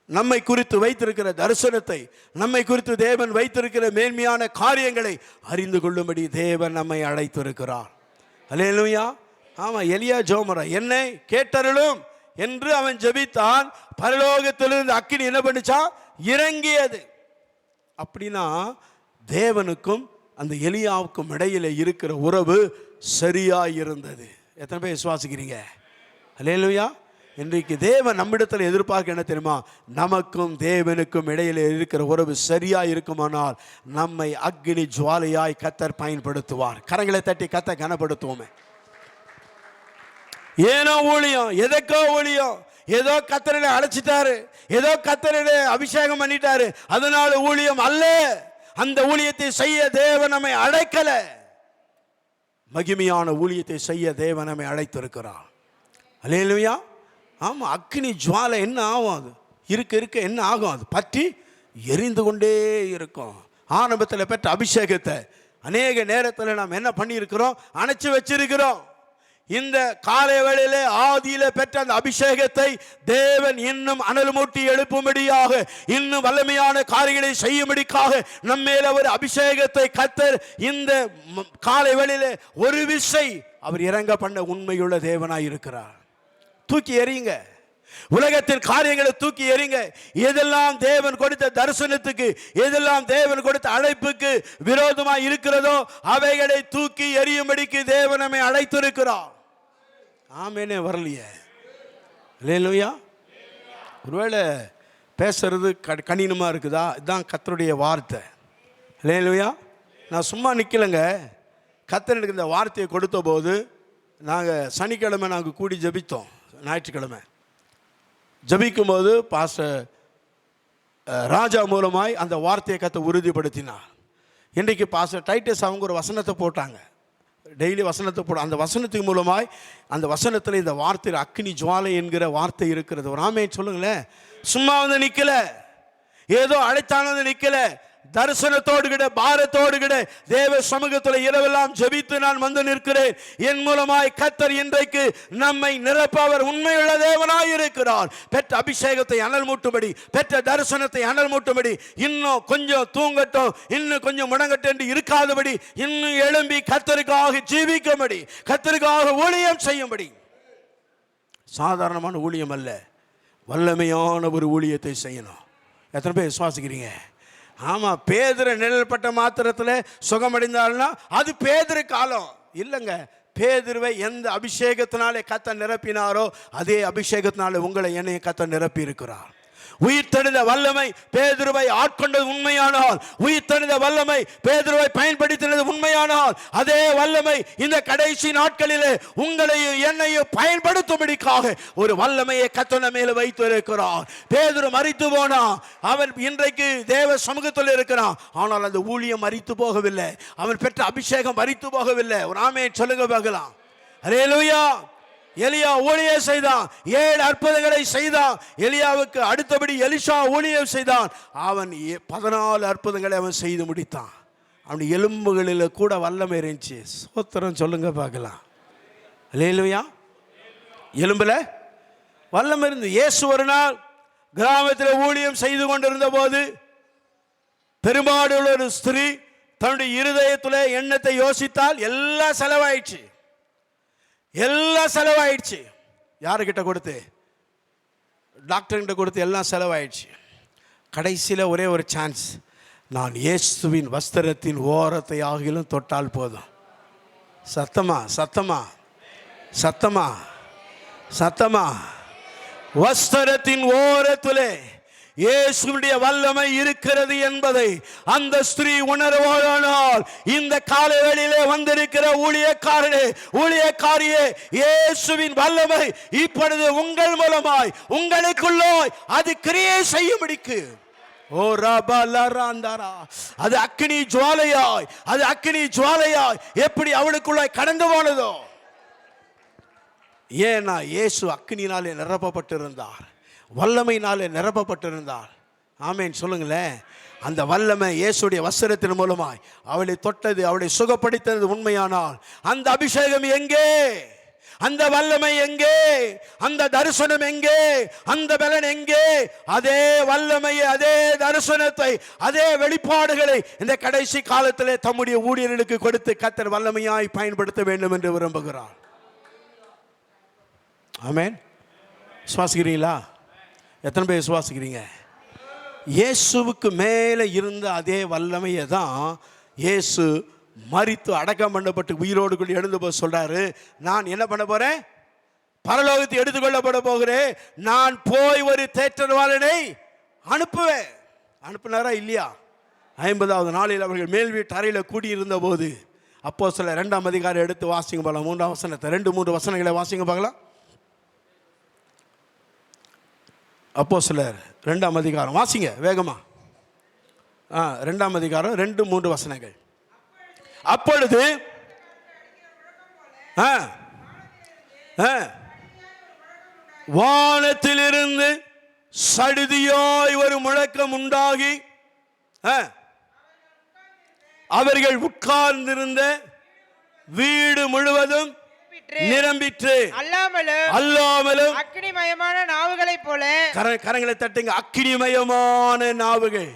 நம்மை குறித்து வைத்திருக்கிற தரிசனத்தை, நம்மை குறித்து தேவன் வைத்திருக்கிற மேன்மையான காரியங்களை அறிந்து கொள்ளும்படி தேவன் நம்மை அழைத்திருக்கிறார். அல்லேலூயா. ஆமா, எலியா ஜோமரா, என்னை கேட்டருளும் என்று அவன் ஜெபித்தான். பரலோகத்திலிருந்து அக்கினி என்ன பண்ணிச்சா, இறங்கியது. அப்படின்னா தேவனுக்கும் அந்த எலியாவுக்கும் இடையில இருக்கிற உறவு சரியா இருந்தது. எத்தனை பேர் விசுவாசிக்கிறீங்க? அல்லேலூயா. இன்றைக்கு தேவன் நம்மிடத்தில் எதிர்பார்க்க என்ன தெரியுமா, நமக்கும் தேவனுக்கும் இடையில இருக்கிற உறவு சரியா இருக்குமானால் நம்மை அக்னி ஜுவாலையாய் கர்த்தர் பயன்படுத்துவார். கரங்களை தட்டி கர்த்தர் கனப்படுத்துவோமே. ஏனோ ஊழியம், எதற்கோ ஊழியம், ஏதோ கர்த்தரை அழைச்சிட்டாரு, ஏதோ கர்த்தரை அபிஷேகம் பண்ணிட்டாரு, அதனால ஊழியம் அல்ல. அந்த ஊழியத்தை செய்ய தேவன் நம்மை அழைக்கல. மகிமையான ஊழியத்தை செய்ய தேவன் நம்மை அழைத்திருக்கிறார். அல்லேலூயா. ஆமா, அக்னி ஜுவாலை என்ன ஆகும், அது இருக்க இருக்க என்ன ஆகும், அது பற்றி எரிந்து கொண்டே இருக்கும். ஆரம்பத்தில் பெற்ற அபிஷேகத்தை அநேக நேரத்தில் நாம் என்ன பண்ணியிருக்கிறோம், அணைச்சி வச்சிருக்கிறோம். இந்த காலை வேளையிலே ஆதியில பெற்ற அந்த அபிஷேகத்தை தேவன் இன்னும் அனல் மூட்டி எழுப்பும்படியாக, இன்னும் வல்லமையான காரியங்களை செய்யும்படிக்காக நம்மேல ஒரு அபிஷேகத்தை கர்த்தர் இந்த காலை வேளையிலே ஒரு விசை அவர் இறங்க பண்ண உண்மையுள்ள தேவனாய் இருக்கிறார். தூக்கி எறியுங்க, உலகத்தின் காரியங்களை தூக்கி எறிங்க. எதெல்லாம் தேவன் கொடுத்த தரிசனத்துக்கு, எதெல்லாம் தேவன் கொடுத்த அழைப்புக்கு விரோதமாய் இருக்கிறதோ அவைகளை தூக்கி எறியும்படிக்கு தேவன் நம்மை அழைத்திருக்கிறார். ஆமேனே, வரலையே. அல்லேலூயா. ஒருவேளை பேசுறது கடினமா இருக்குதா? இதுதான் கர்த்தருடைய வார்த்தை. அல்லேலூயா. நான் சும்மா நிக்கலங்க. கர்த்தர் எனக்கு இந்த வார்த்தையை கொடுத்த போது, நாங்கள் சனிக்கிழமை நாங்கள் கூடி ஜெபித்தோம். ஞாயிற்றுக்கிழமை ஜபிக்கும் போது பாஸ்டர் ராஜா மூலமாய் அந்த வார்த்தையை கர்த்தர் உறுதிப்படுத்தினார். இன்றைக்கு பாஸ்டர் டைட்டஸ் அவங்க ஒரு வசனத்தை போட்டாங்க, டெய்லி வசனத்தை போட, அந்த வசனத்துக்கு மூலமாய் அந்த வசனத்தில் இந்த வார்த்தையில் அக்னி ஜுவாலை என்கிற வார்த்தை இருக்கிறது. ஒரு ஆமென் சொல்லுங்களேன். சும்மா வந்து நிற்கல, ஏதோ அழைத்தானது நிற்கல, தரிசனத்தோடு கிட, பாரத்தோடு கிட தேவ சமூகத்தில் இரவெல்லாம் ஜெபித்து நான் வந்து நிற்கிறேன். என் மூலமாய் கர்த்தர் இன்றைக்கு நம்மை நிரப்பவர் உண்மையுள்ள தேவனாய் இருக்கிறார். பெற்ற அபிஷேகத்தை அனல் மூட்டும்படி, பெற்ற தரிசனத்தை அனல் மூட்டும்படி, இன்னும் கொஞ்சம் தூங்கட்டும், இன்னும் கொஞ்சம் முடங்கட்டும் என்று இருக்காதபடி, இன்னும் எழும்பி கர்த்தருக்காக ஜீவிக்கும்படி, கர்த்தருக்காக ஊழியம் செய்யும்படி. சாதாரணமான ஊழியம் அல்ல, வல்லமையான ஒரு ஊழியத்தை செய்யணும். எத்தனை பேர் விசுவாசிக்கிறீங்க? ஆமாம், பேதுரு நிழல்பட்ட மாத்திரத்தில் சுகமடைந்தாள்னா அது பேதுரு காலம் இல்லைங்க. பேதுருவை எந்த அபிஷேகத்தினாலே கர்த்தர் நிரப்பினாரோ அதே அபிஷேகத்தினாலே உங்களை என்னைய கர்த்தர் நிரப்பி இருக்கிறார். உயிர்த்தெழுந்த வல்லமை பேதுருவை ஆட்கொண்டது உண்மையானால், உயிர்த்தெழுந்த வல்லமை பேதுருவை பயன்படுத்தினது உண்மையானால், அதே வல்லமை இந்த கடைசி நாட்களிலே உங்களையும் என்னையும் பயன்படுத்தும்படிக்காக ஒரு வல்லமையை கர்த்தர் மேல வைத்து இருக்கிறார். பேதுரு மரித்து போனா, அவன் இன்றைக்கு தேவ சமூகத்தில் இருக்கிறான். ஆனால் அந்த ஊழியம் மரித்து போகவில்லை, அவன் பெற்ற அபிஷேகம் மரித்து போகவில்லை. ஒரு ஆமென் சொல்லுங்க பார்க்கலாம். அல்லேலூயா. எலியா ஊழியம் செய்தான், 7 அற்புதங்களை செய்தான். எலியாவுக்கு அடுத்தபடி எலிஷா ஊழியம் செய்தான். அவன் 14 அற்புதங்களை அவன் செய்து முடித்தான். அவன் எலும்புகளில் கூட வல்லமை இருந்துச்சு. சோத்திரம் சொல்லுங்க பார்க்கலாம். அல்லேலூயா. எலும்புல வல்லமை இருந்து. இயேசு ஒரு நாள் கிராமத்தில் ஊழியம் செய்து கொண்டிருந்த போது பெரும்பாடுள்ள ஒரு ஸ்திரீ தன்னுடைய இருதயத்தில் எண்ணத்தை யோசித்தால் எல்லாம் செலவாயிடுச்சு. எல்லாம் செலவாயிடுச்சு. யாருக்கிட்ட கொடுத்து? டாக்டர்கிட்ட கொடுத்து எல்லாம் செலவாயிடுச்சு. கடைசியில் ஒரே ஒரு சான்ஸ், நான் இயேசுவின் வஸ்திரத்தின் ஓரத்தை ஆகிலும் தொட்டால் போதும். சத்தமா சத்தமா சத்தமா சத்தமா. வஸ்திரத்தின் ஓரத்திலே இயேசுவுடைய வல்லமை இருக்கிறது என்பதை அந்த ஸ்திரீ உணர்வாளானால், இந்த காலவேளையிலே வந்திருக்கிற ஊழியக்காரனே, ஊழியக்காரியே, இயேசுவின் வல்லமை இப்பொழுது உங்கள் மூலமாய் உங்களுக்குள்ளாய் அது கிரியை செய்யும்படிக்கு ஓ ரபலராந்தரா, அது அக்கினி ஜுவாலையாய், அது அக்கினி ஜுவாலையாய் எப்படி அவளுக்குள்ளாய் கடந்து போனதோ. ஏன்னா இயேசு அக்கினினாலே நிரப்பப்பட்டிருந்தார், வல்லமையினாலே நிரப்பப்பட்டிருந்தார். ஆமேன் சொல்லுங்களேன். அந்த வல்லமை இயேசுடைய வஸ்திரத்தின் மூலமாய் அவளை தொட்டது, அவளை சுகப்படுத்தது உண்மையானால், அந்த அபிஷேகம் எங்கே? அந்த வல்லமை எங்கே? அந்த தரிசனம் எங்கே? அந்த பலன் எங்கே? அதே வல்லமையை, அதே தரிசனத்தை, அதே வெளிப்பாடுகளை இந்த கடைசி காலத்திலே தம்முடைய ஊழியர்களுக்கு கொடுத்து கர்த்தர் வல்லமையாய் பயன்படுத்த வேண்டும் என்று விரும்புகிறார். ஆமென். சுவாசிக்கிறீங்களா? எத்தனை பேர் சுவாசிக்கிறீங்க? இயேசுவுக்கு மேலே இருந்த அதே வல்லமையை தான் இயேசு மரித்து அடக்கம் பண்ணப்பட்டு உயிரோடு கூட எழுந்து போய் சொல்றாரு, நான் என்ன பண்ண போறேன்? பரலோகத்தை எடுத்துக்கொள்ளப்பட போகிறேன். நான் போய் ஒரு தேற்றவாளனை அனுப்புவேன். அனுப்புனாரா இல்லையா? 50வது நாளில் அவர்கள் மேல் வீட்டு அறையில் கூடியிருந்த போது, அப்போஸ்தலர் 2ஆம் அதிகாரம் எடுத்து வாசிங்க பார்க்கலாம். 3ஆம் வசனத்தை 2-3 வசனங்களை வாசிங்க பார்க்கலாம். அப்போஸ்தலர் 2ஆம் அதிகாரம் வாசிங்க வேகமா. 2ஆம் அதிகாரம் 2-3 வசனங்கள். அப்பொழுது வானத்திலிருந்து சடுதியாய் ஒரு முழக்கம் உண்டாகி அவர்கள் உட்கார்ந்திருந்த வீடு முழுவதும் நிரம்பிற்று. அல்லாமலும் அக்கினிமயமான நாவுகளைப் போல, கரங்களை தட்டுங்க, அக்கினிமயமான நாவுகள்.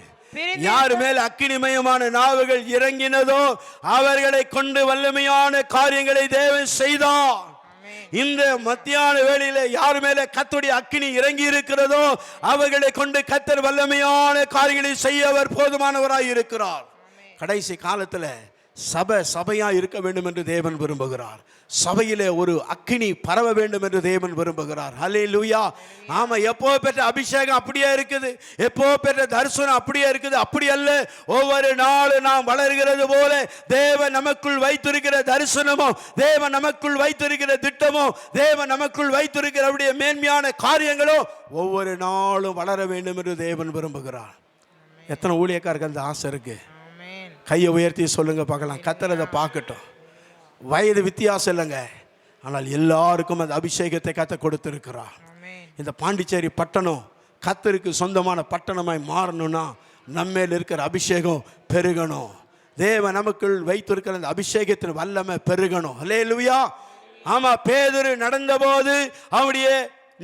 யார் மேல் அக்கினிமயமான நாவுகள் இறங்கினதோ அவர்களை கொண்டு வல்லமையான காரியங்களை தேவன் செய்தார். இந்த மத்தியான வேளையில யார் மேல கர்த்தருடைய அக்கினி இறங்கி இருக்கிறதோ அவர்களை கொண்டு கர்த்தர் வல்லமையான காரியங்களை செய்ய அவர் போதுமானவராய் இருக்கிறார். கடைசி காலத்தில் சபையா இருக்க வேண்டும் என்று தேவன் விரும்புகிறார். சபையிலே ஒரு அக்கினி பரவ வேண்டும் என்று தேவன் விரும்புகிறார். ஹல்லேலூயா. ஆமா, எப்போ பெற்ற அபிஷேகம் அப்படியே இருக்குது, எப்போ பெற்ற தரிசனம் அப்படியே இருக்குது. அப்படி அல்ல, ஒவ்வொரு நாளும் நாம் வளர்கிறது போல தேவன் நமக்குள் வைத்திருக்கிற தரிசனமோ, தேவன் நமக்குள் வைத்திருக்கிற திட்டமோ, தேவன் நமக்குள் வைத்திருக்கிற அவருடைய மேன்மையான காரியங்களோ ஒவ்வொரு நாளும் வளர வேண்டும் என்று தேவன் விரும்புகிறார். எத்தனை ஊழியக்காரருக்கு அந்த ஆசை இருக்கு? கையை உயர்த்தி சொல்லுங்க பார்க்கலாம். கர்த்தர் அதை பார்க்கட்டும். வயது வித்தியாசம் இல்லைங்க, ஆனால் எல்லாருக்கும் அந்த அபிஷேகத்தை கர்த்தர் கொடுத்திருக்கிறார். இந்த பாண்டிச்சேரி பட்டணம் கர்த்தருக்கு சொந்தமான பட்டணமாய் மாறணும்னா நம்மேல் இருக்கிற அபிஷேகம் பெருகணும். தேவன் நமக்குள் வைத்திருக்கிற அந்த அபிஷேகத்தின் வல்லமை பெருகணும். ஹல்லேலூயா. ஆமா, பேதுரு நடந்த போது அவருடைய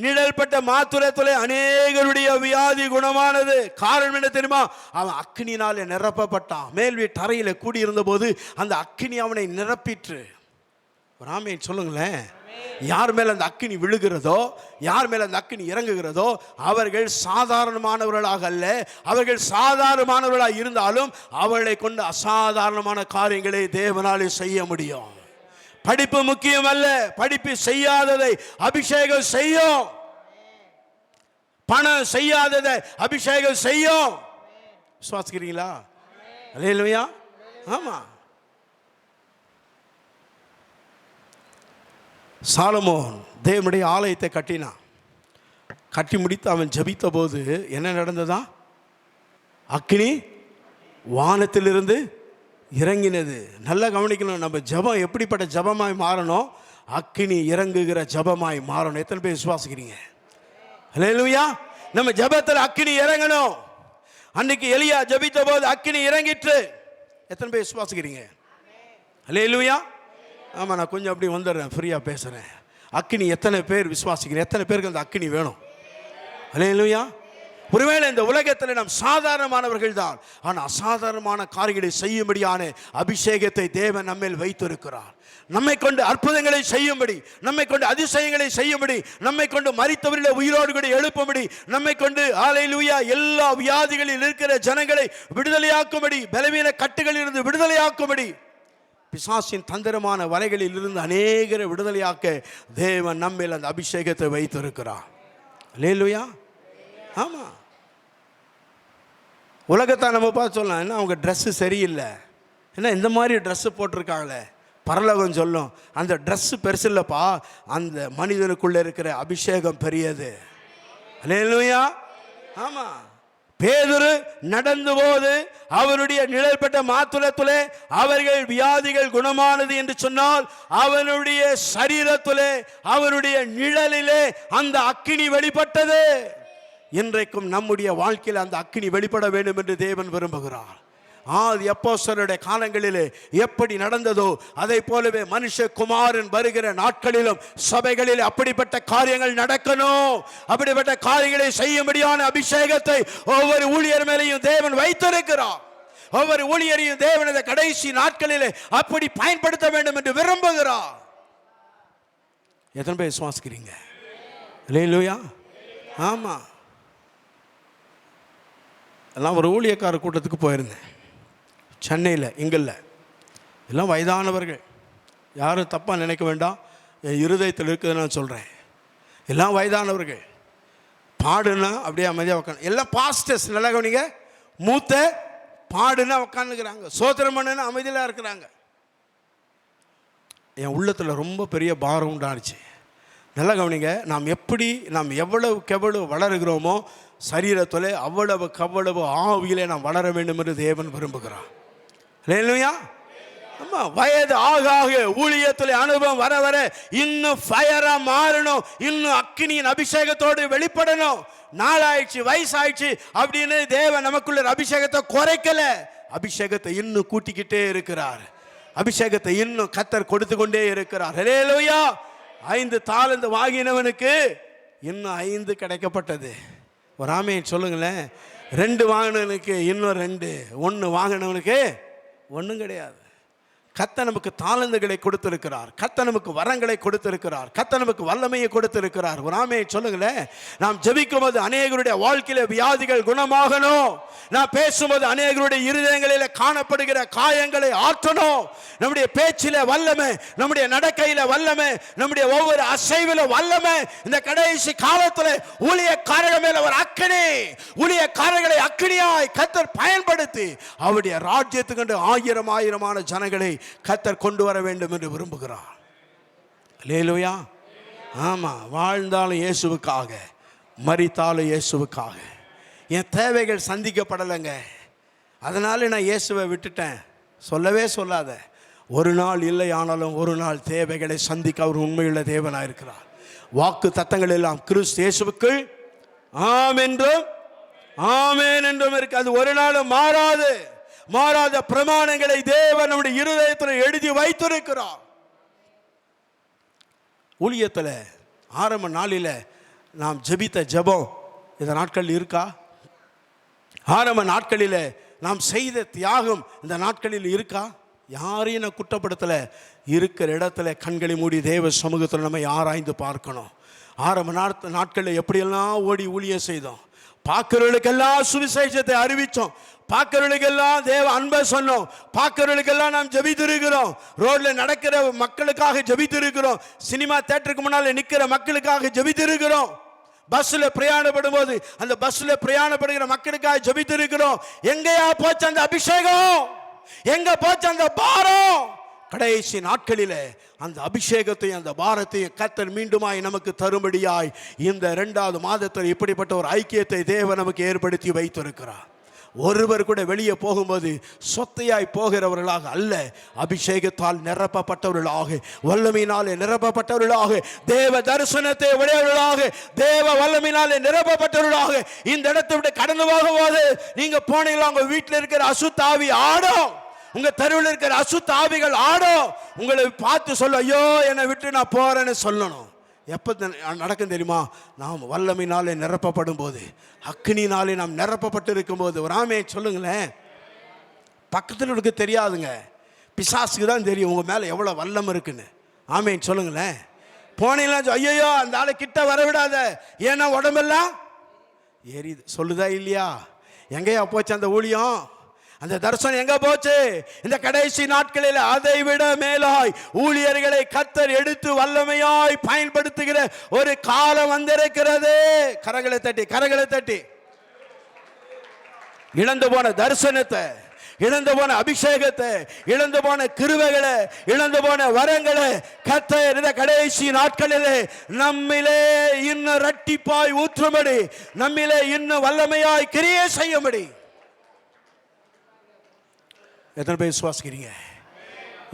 நிழல்பட்ட மாத்துரத்திலே அநேகருடைய வியாதி குணமானது. காரணம் என்ன தெரியுமா? அவன் அக்கினினாலே நிரப்பப்பட்டான். மேல் வீட்டு அறையில கூடியிருந்த போது அந்த அக்கினி அவனை நிரப்பிற்று. ஆமென் சொல்லுங்களேன். யார் மேல அந்த அக்கினி விழுகிறதோ, யார் மேல அந்த அக்கினி இறங்குகிறதோ அவர்கள் சாதாரணமானவர்களாக அல்ல, அவர்கள் சாதாரணமானவர்களாக இருந்தாலும் அவர்களை கொண்டு அசாதாரணமான காரியங்களை தேவனாலே செய்ய முடியும். படிப்பு முக்கியம் அல்ல, படிப்பு செய்யாததை அபிஷேகம் செய்யும். பணம் செய்யாததை அபிஷேகம் செய்யும். விசுவாசிக்கிறீங்களா? அல்லேலூயா. ஆமா, சாலமோன் தேவனுடைய ஆலயத்தை கட்டினான். கட்டி முடித்து அவன் ஜெபித்த போது என்ன நடந்ததா? அக்கினி வானத்திலிருந்து இறங்கினது. நல்லா கவனிக்கணும். நம்ம ஜபம் எப்படிப்பட்ட ஜபமாய் மாறணும்? அக்கினி இறங்குகிற ஜபமாய் மாறணும். எத்தனை பேர் விசுவாசிக்கிறீங்க? அல்லேலூயா. நம்ம ஜபத்தில் அக்கினி இறங்கணும். அன்னைக்கு எலியா ஜபித்த போது அக்கினி இறங்கிற்று. எத்தனை பேர் விசுவாசிக்கிறீங்க? அல்லேலூயா. ஆமாம், நான் கொஞ்சம் அப்படி வந்துடுறேன், ஃப்ரீயாக பேசுகிறேன். அக்கினி எத்தனை பேர் விசுவாசிக்கிறேன்? எத்தனை பேருக்கு அந்த அக்கினி வேணும்? அல்லேலூயா. ஒருவேளை இந்த உலகத்தில் நாம் சாதாரணமானவர்கள் தான், ஆனால் அசாதாரணமான காரியங்களை செய்யும்படியான அபிஷேகத்தை தேவன் நம்மேல் வைத்திருக்கிறார். நம்மை கொண்டு அற்புதங்களை செய்யும்படி, நம்மை கொண்டு அதிசயங்களை செய்யும்படி, நம்மை கொண்டு மரித்தவர்களை உயிரோடு கூட எழுப்பும்படி, நம்மை கொண்டு ஹல்லேலூயா எல்லா வியாதிகளில் இருக்கிற ஜனங்களை விடுதலையாக்கும்படி, பலவீன கட்டுகளில் இருந்து விடுதலையாக்கும்படி, பிசாசின் தந்திரமான வலைகளில் இருந்து அநேகரை விடுதலையாக்க தேவன் நம்மேல் அந்த அபிஷேகத்தை வைத்திருக்கிறார். ஹல்லேலூயா. ஆமா, உலகத்தை நம்ம பார்த்து சொல்லலாம், என்ன அவங்க ட்ரெஸ்ஸு சரியில்லை, என்ன இந்த மாதிரி ட்ரெஸ்ஸு போட்டிருக்காங்களே. பரலோகம் சொல்லும், அந்த ட்ரெஸ்ஸு பெருசு இல்லைப்பா, அந்த மனிதனுக்குள்ளே இருக்கிற அபிஷேகம் பெரியது. ஹல்லேலூயா. ஆமாம், பேதுரு நடந்து போது அவருடைய நிழல்பட்ட மாத்துளத்திலே அவர்கள் வியாதிகள் குணமானது என்று சொன்னால், அவனுடைய சரீரத்திலே அவருடைய நிழலிலே அந்த அக்கினி வெளிப்பட்டது. இன்றைக்கும் நம்முடைய வாழ்க்கையில் அந்த அக்கினி வெளிப்பட வேண்டும் என்று தேவன் விரும்புகிறார். ஆதி அப்போஸ்தலருடைய காலங்களிலே எப்படி நடந்ததோ அதை போலவே மனுஷகுமாரன் வருகிற நாட்களிலும் சபைகளில் அப்படிப்பட்ட காரியங்கள் நடக்கணும். அப்படிப்பட்ட காரியங்களை செய்யும்படியான அபிஷேகத்தை ஒவ்வொரு ஊழியர் மேலேயும் தேவன் வைத்திருக்கிறார். ஒவ்வொரு ஊழியரையும் தேவன் இந்த கடைசி நாட்களிலே அப்படி பயன்படுத்த வேண்டும் என்று விரும்புகிறார். எத்தனை பேர் விசுவாசிக்கிறீங்க? அல்லேலூயா. ஆமா, எல்லாம் ஒரு ஊழியக்கார கூட்டத்துக்கு போயிருந்தேன் சென்னையில். இங்கல்ல, எல்லாம் வயதானவர்கள், யாரும் தப்பாக நினைக்க வேண்டாம், என் இருதயத்தில் இருக்குது நான் சொல்கிறேன். எல்லாம் வயதானவர்கள். பாடுனா அப்படியே அமைதியாக உட்காந்து, எல்லாம் பாஸ்டர்ஸ், நல்லா கவனிங்க, மூத்த பாடுனா உட்காந்துக்கிறாங்க, சோத்திரம் பண்ணுன்னா அமைதியாக இருக்கிறாங்க. என் உள்ளத்தில் ரொம்ப பெரிய பாரம் உண்டாச்சு. நல்லா கவனிங்க, நாம் எவ்வளவு வளருகிறோமோ சரீரத்தில் அவ்வளவு ஆவியிலே நாம் வளர வேண்டும் என்று தேவன் விரும்புகிறார். அல்லேலூயா. ஆமா, வயது ஆக ஆக ஊழியத்தில் அனுபவம் வர வர இன்னும் ஃபயரா மாறணும், இன்னும் அக்கினியின் அபிஷேகத்தோடு வெளிப்படணும். நாளாயிடுச்சு, வயசாயிடுச்சு அப்படின்னு தேவன் நமக்குள்ள அபிஷேகத்தை குறைக்கல, அபிஷேகத்தை இன்னும் கூட்டிக்கிட்டே இருக்கிறார். அபிஷேகத்தை இன்னும் கர்த்தர் கொடுத்து கொண்டே இருக்கிறார். அல்லேலூயா. 5 தாலந்து வாங்கினவனுக்கு இன்னும் 5 கிடைக்கப்பட்டது. ஒரு ஆமென் சொல்லுங்களேன். 2 வாங்கினவனுக்கு இன்னும் 2, 1 வாங்கினவனுக்கு ஒன்றும் கிடையாது. கர்த்தர் நமக்கு தாளந்துகளை கொடுத்திருக்கிறார், கர்த்தர் நமக்கு வரங்களை கொடுத்திருக்கிறார், கர்த்தர் நமக்கு வல்லமையை கொடுத்திருக்கிறார். ஒரு ஆமென் சொல்லுங்களேன். நாம் ஜெபிக்கும் போது அநேகருடைய வாழ்க்கையில வியாதிகள் குணமாகணும். நான் பேசும்போது அநேகருடைய இருதயங்களில் காணப்படுகிற காயங்களை ஆற்றணும். நம்முடைய பேச்சில வல்லமை, நம்முடைய நடக்கையில வல்லமை, நம்முடைய ஒவ்வொரு அசைவில வல்லமை. இந்த கடைசி காலத்தில் ஊழியக்காரர்கள் மேல ஒரு அக்கினி, ஊழியக்காரர்களை அக்கினியாய் கர்த்தர் பயன்படுத்தி அவருடைய ராஜ்யத்துக்கு ஆயிரமான ஜனங்களை கர்த்தர் கொண்டு வர வேண்டும் என்று விரும்புகிறார். அல்லேலூயா. ஆமா, வாழ்ந்தாலும் இயேசுவுக்காக, மரித்தாலும் இயேசுவுக்காக. என் தேவைகள் சந்திக்கப்படலைங்க, அதனால நான் இயேசுவை விட்டுட்டேன் சொல்லவே சொல்லாத. ஒரு நாள் இல்லை, ஆனாலும் ஒரு நாள் தேவைகளை சந்திக்க அவர் உண்மையுள்ள தேவனாக இருக்கிறார். வாக்கு தத்தங்கள் எல்லாம் கிறிஸ்து இயேசுவுக்குள் ஆம் என்றும் ஆமென் என்றும் இருக்கு. அது ஒரு நாளும் மாறாது. மாறாத பிரமாணங்களை தேவன் நம்முடைய இருதயத்தில் எழுதி வைத்திருக்கிறார். ஊழியத்தில் ஆரம்ப நாளில் நாம் ஜெபித்த ஜெபம் இந்த நாட்களில் இருக்கா? ஆரம்ப நாட்களில் நாம் செய்த தியாகம் இந்த நாட்களில் இருக்கா? யாரையும் நான் குற்றப்படுத்தலை. இருக்கிற இடத்துல கண்களை மூடி தேவ சமூகத்தில் நம்ம ஆராய்ந்து பார்க்கணும். ஆரம்ப நாட்களில் எப்படியெல்லாம் ஓடி ஊழியம் செய்தோம், பார்க்கிறவர்களுக்கெல்லாம் சுவிசேஷத்தை அறிவித்தோம், பார்க்கிறவர்களுக்கெல்லாம் தேவ அன்பை சொன்னோம், பார்க்கிறவர்களுக்கெல்லாம் நாம் ஜெபித்திருக்கிறோம், ரோட்ல நடக்கிற மக்களுக்காக ஜெபித்திருக்கிறோம், சினிமா தியேட்டருக்கு முன்னால் நிற்கிற மக்களுக்காக ஜெபித்திருக்கிறோம், பஸ்ல பிரயாணப்படும் போது அந்த பஸ்ல பிரயாணப்படுகிற மக்களுக்காக ஜெபித்திருக்கிறோம். எங்கேயா போச்சு அந்த அபிஷேகம்? எங்க போச்சு அந்த பாரம்? கடைசி நாட்களிலே அந்த அபிஷேகத்தையும் அந்த பாரத்தையும் கர்த்தர் மீண்டுமாய் நமக்கு தரும்படியாய் இந்த 2வது மாதத்தில் இப்படிப்பட்ட ஒரு ஐக்கியத்தை தேவன் நமக்கு ஏற்படுத்தி வைத்திருக்கிறார். ஒருவர் கூட வெளியே போகும்போது சொத்தையாய் போகிறவர்களாக அல்ல, அபிஷேகத்தால் நிரப்பப்பட்டவர்களாக, வல்லமையினாலே நிரப்பப்பட்டவர்களாக, தேவ தரிசனத்தை உடையவர்களாக, தேவ வல்லமையினாலே நிரப்பப்பட்டவர்களாக இந்த இடத்தை விட்டு கடந்து போகும்போது நீங்க போனீங்களா, உங்க வீட்டில் இருக்கிற அசுத்தாவி ஆடும், உங்க தெருவில் இருக்கிற அசுத்த ஆவிகள் ஆடும். உங்களை பார்த்து சொல்ல, ஐயோ என்னை விட்டு நான் போறேன்னு சொல்லணும். எப்போ நடக்கும் தெரியுமா? நாம் வல்லமையினாலே நிரப்பப்படும் போது, அக்னினாலே நாம் நிரப்பப்பட்டு இருக்கும்போது. ஒரு ஆமையை சொல்லுங்களேன். பக்கத்தில் இருக்க தெரியாதுங்க, பிசாசுக்கு தான் தெரியும் உங்கள் மேலே எவ்வளோ வல்லம் இருக்குன்னு. ஆமைன்னு சொல்லுங்களேன். போனீங்களா, ஐயோ அந்த ஆளை கிட்ட வரவிடாத, ஏன்னா உடம்பெல்லாம் எரியுது. சொல்லுதா இல்லையா? எங்கேயா போச்சு அந்த ஊழியம்? அந்த தரிசனம் எங்க போச்சு? இந்த கடைசி நாட்களில் அதை விட மேலாய் ஊழியர்களை கர்த்தர் எடுத்து வல்லமையாய் பயன்படுத்துகிற ஒரு காலம் வந்திருக்கிறது. கரங்களை தட்டி, கரங்களை தட்டி. இழந்து போன தரிசனத்தை, இழந்து போன அபிஷேகத்தை, இழந்து போன கிருபைகளை, இழந்து போன வரங்களை கர்த்தர் இந்த கடைசி நாட்களிலே நம்மிலே இன்னும் இரட்டிப்பாய் ஊற்றும்படி, நம்மிலே இன்னும் வல்லமையாய் கிரியை செய்யும்படி. எத்தனை பேர் விசுவாசிக்கிறீங்க?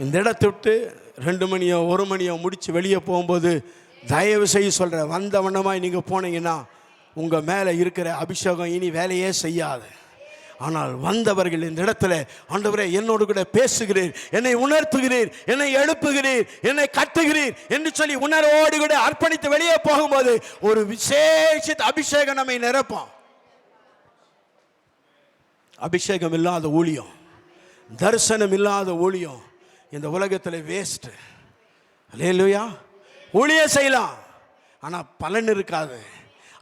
இந்த இடத்தை விட்டு 2 மணியோ 1 மணியோ முடித்து வெளியே போகும்போது தயவு செய்ய சொல்கிறேன், வந்த வண்ணமாய் நீங்கள் போனீங்கன்னா உங்கள் மேலே இருக்கிற அபிஷேகம் இனி வேலையே செய்யாது. ஆனால் வந்தவர்கள் இந்த இடத்துல, ஆண்டவரே என்னோடு கூட பேசுகிறீர், என்னை உணர்த்துகிறீர், என்னை எழுப்புகிறீர், என்னை கட்டுகிறீர் என்று சொல்லி உணர்வோடு கூட அர்ப்பணித்து வெளியே போகும்போது ஒரு விசேஷ அபிஷேகம் நம்மை நிரப்போம். அபிஷேகம் இல்லாத ஊழியம், தரிசனம் இல்லாத ஊழியம் இந்த உலகத்தில் வேஸ்ட். அல்லேலூயா. ஊழியம் செய்யலாம், ஆனால் பலன் இருக்காது.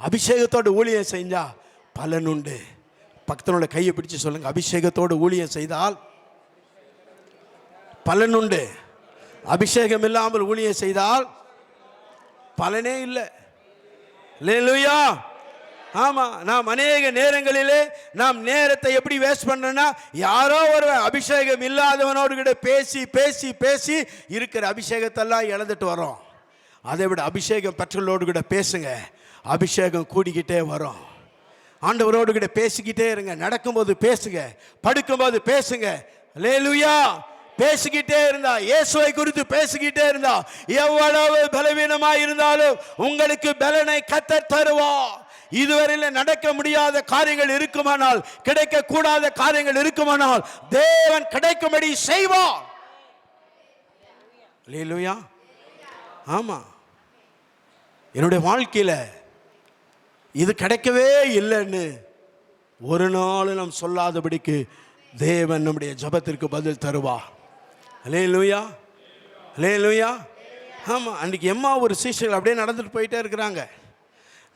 அபிஷேகத்தோடு ஊழியம் செஞ்சால் பலன் உண்டு. பக்தனோட கையை பிடிச்சு சொல்லுங்க, அபிஷேகத்தோடு ஊழியம் செய்தால் பலன் உண்டு. அபிஷேகம் இல்லாமல் ஊழியம் செய்தால் பலனே இல்லை. அல்லேலூயா. ஆமாம், நாம் அநேக நேரங்களிலே நாம் நேரத்தை எப்படி வேஸ்ட் பண்ணோம்னா, யாரோ ஒரு அபிஷேகம் இல்லாதவனோடு கூட பேசி பேசி பேசி இருக்கிற அபிஷேகத்தெல்லாம் இழந்துட்டு வரோம். அதை விட அபிஷேகம் பெற்றோடு கூட பேசுங்க, அபிஷேகம் கூடிக்கிட்டே வரும். ஆண்டவரோடு கூட பேசிக்கிட்டே இருங்க. நடக்கும்போது பேசுங்க, படுக்கும்போது பேசுங்க. அல்லேலூயா. பேசிக்கிட்டே இருந்தா, இயேசுவை குறித்து பேசிக்கிட்டே இருந்தா, எவ்வளவு பலவீனமாய் இருந்தாலும் உங்களுக்கு பலனை கர்த்தர் தருவார். இதுவரையில் நடக்க முடியாத காரியங்கள் இருக்குமானால், கிடைக்க கூடாத காரியங்கள் இருக்குமானால் தேவன் கிடைக்கும்படி செய்வார். அல்லேலூயா. ஆமா, என்னுடைய வாழ்க்கையில இது கிடைக்கவே இல்லைன்னு ஒரு நாள் நாம் சொல்லாதபடிக்கு தேவன் நம்முடைய ஜெபத்திற்கு பதில் தருவார். அல்லேலூயா, அல்லேலூயா. ஆமா, அன்றைக்கி எம்மா ஒரு சீஷர்கள் அப்படியே நடந்துட்டு போயிட்டே இருக்கிறாங்க.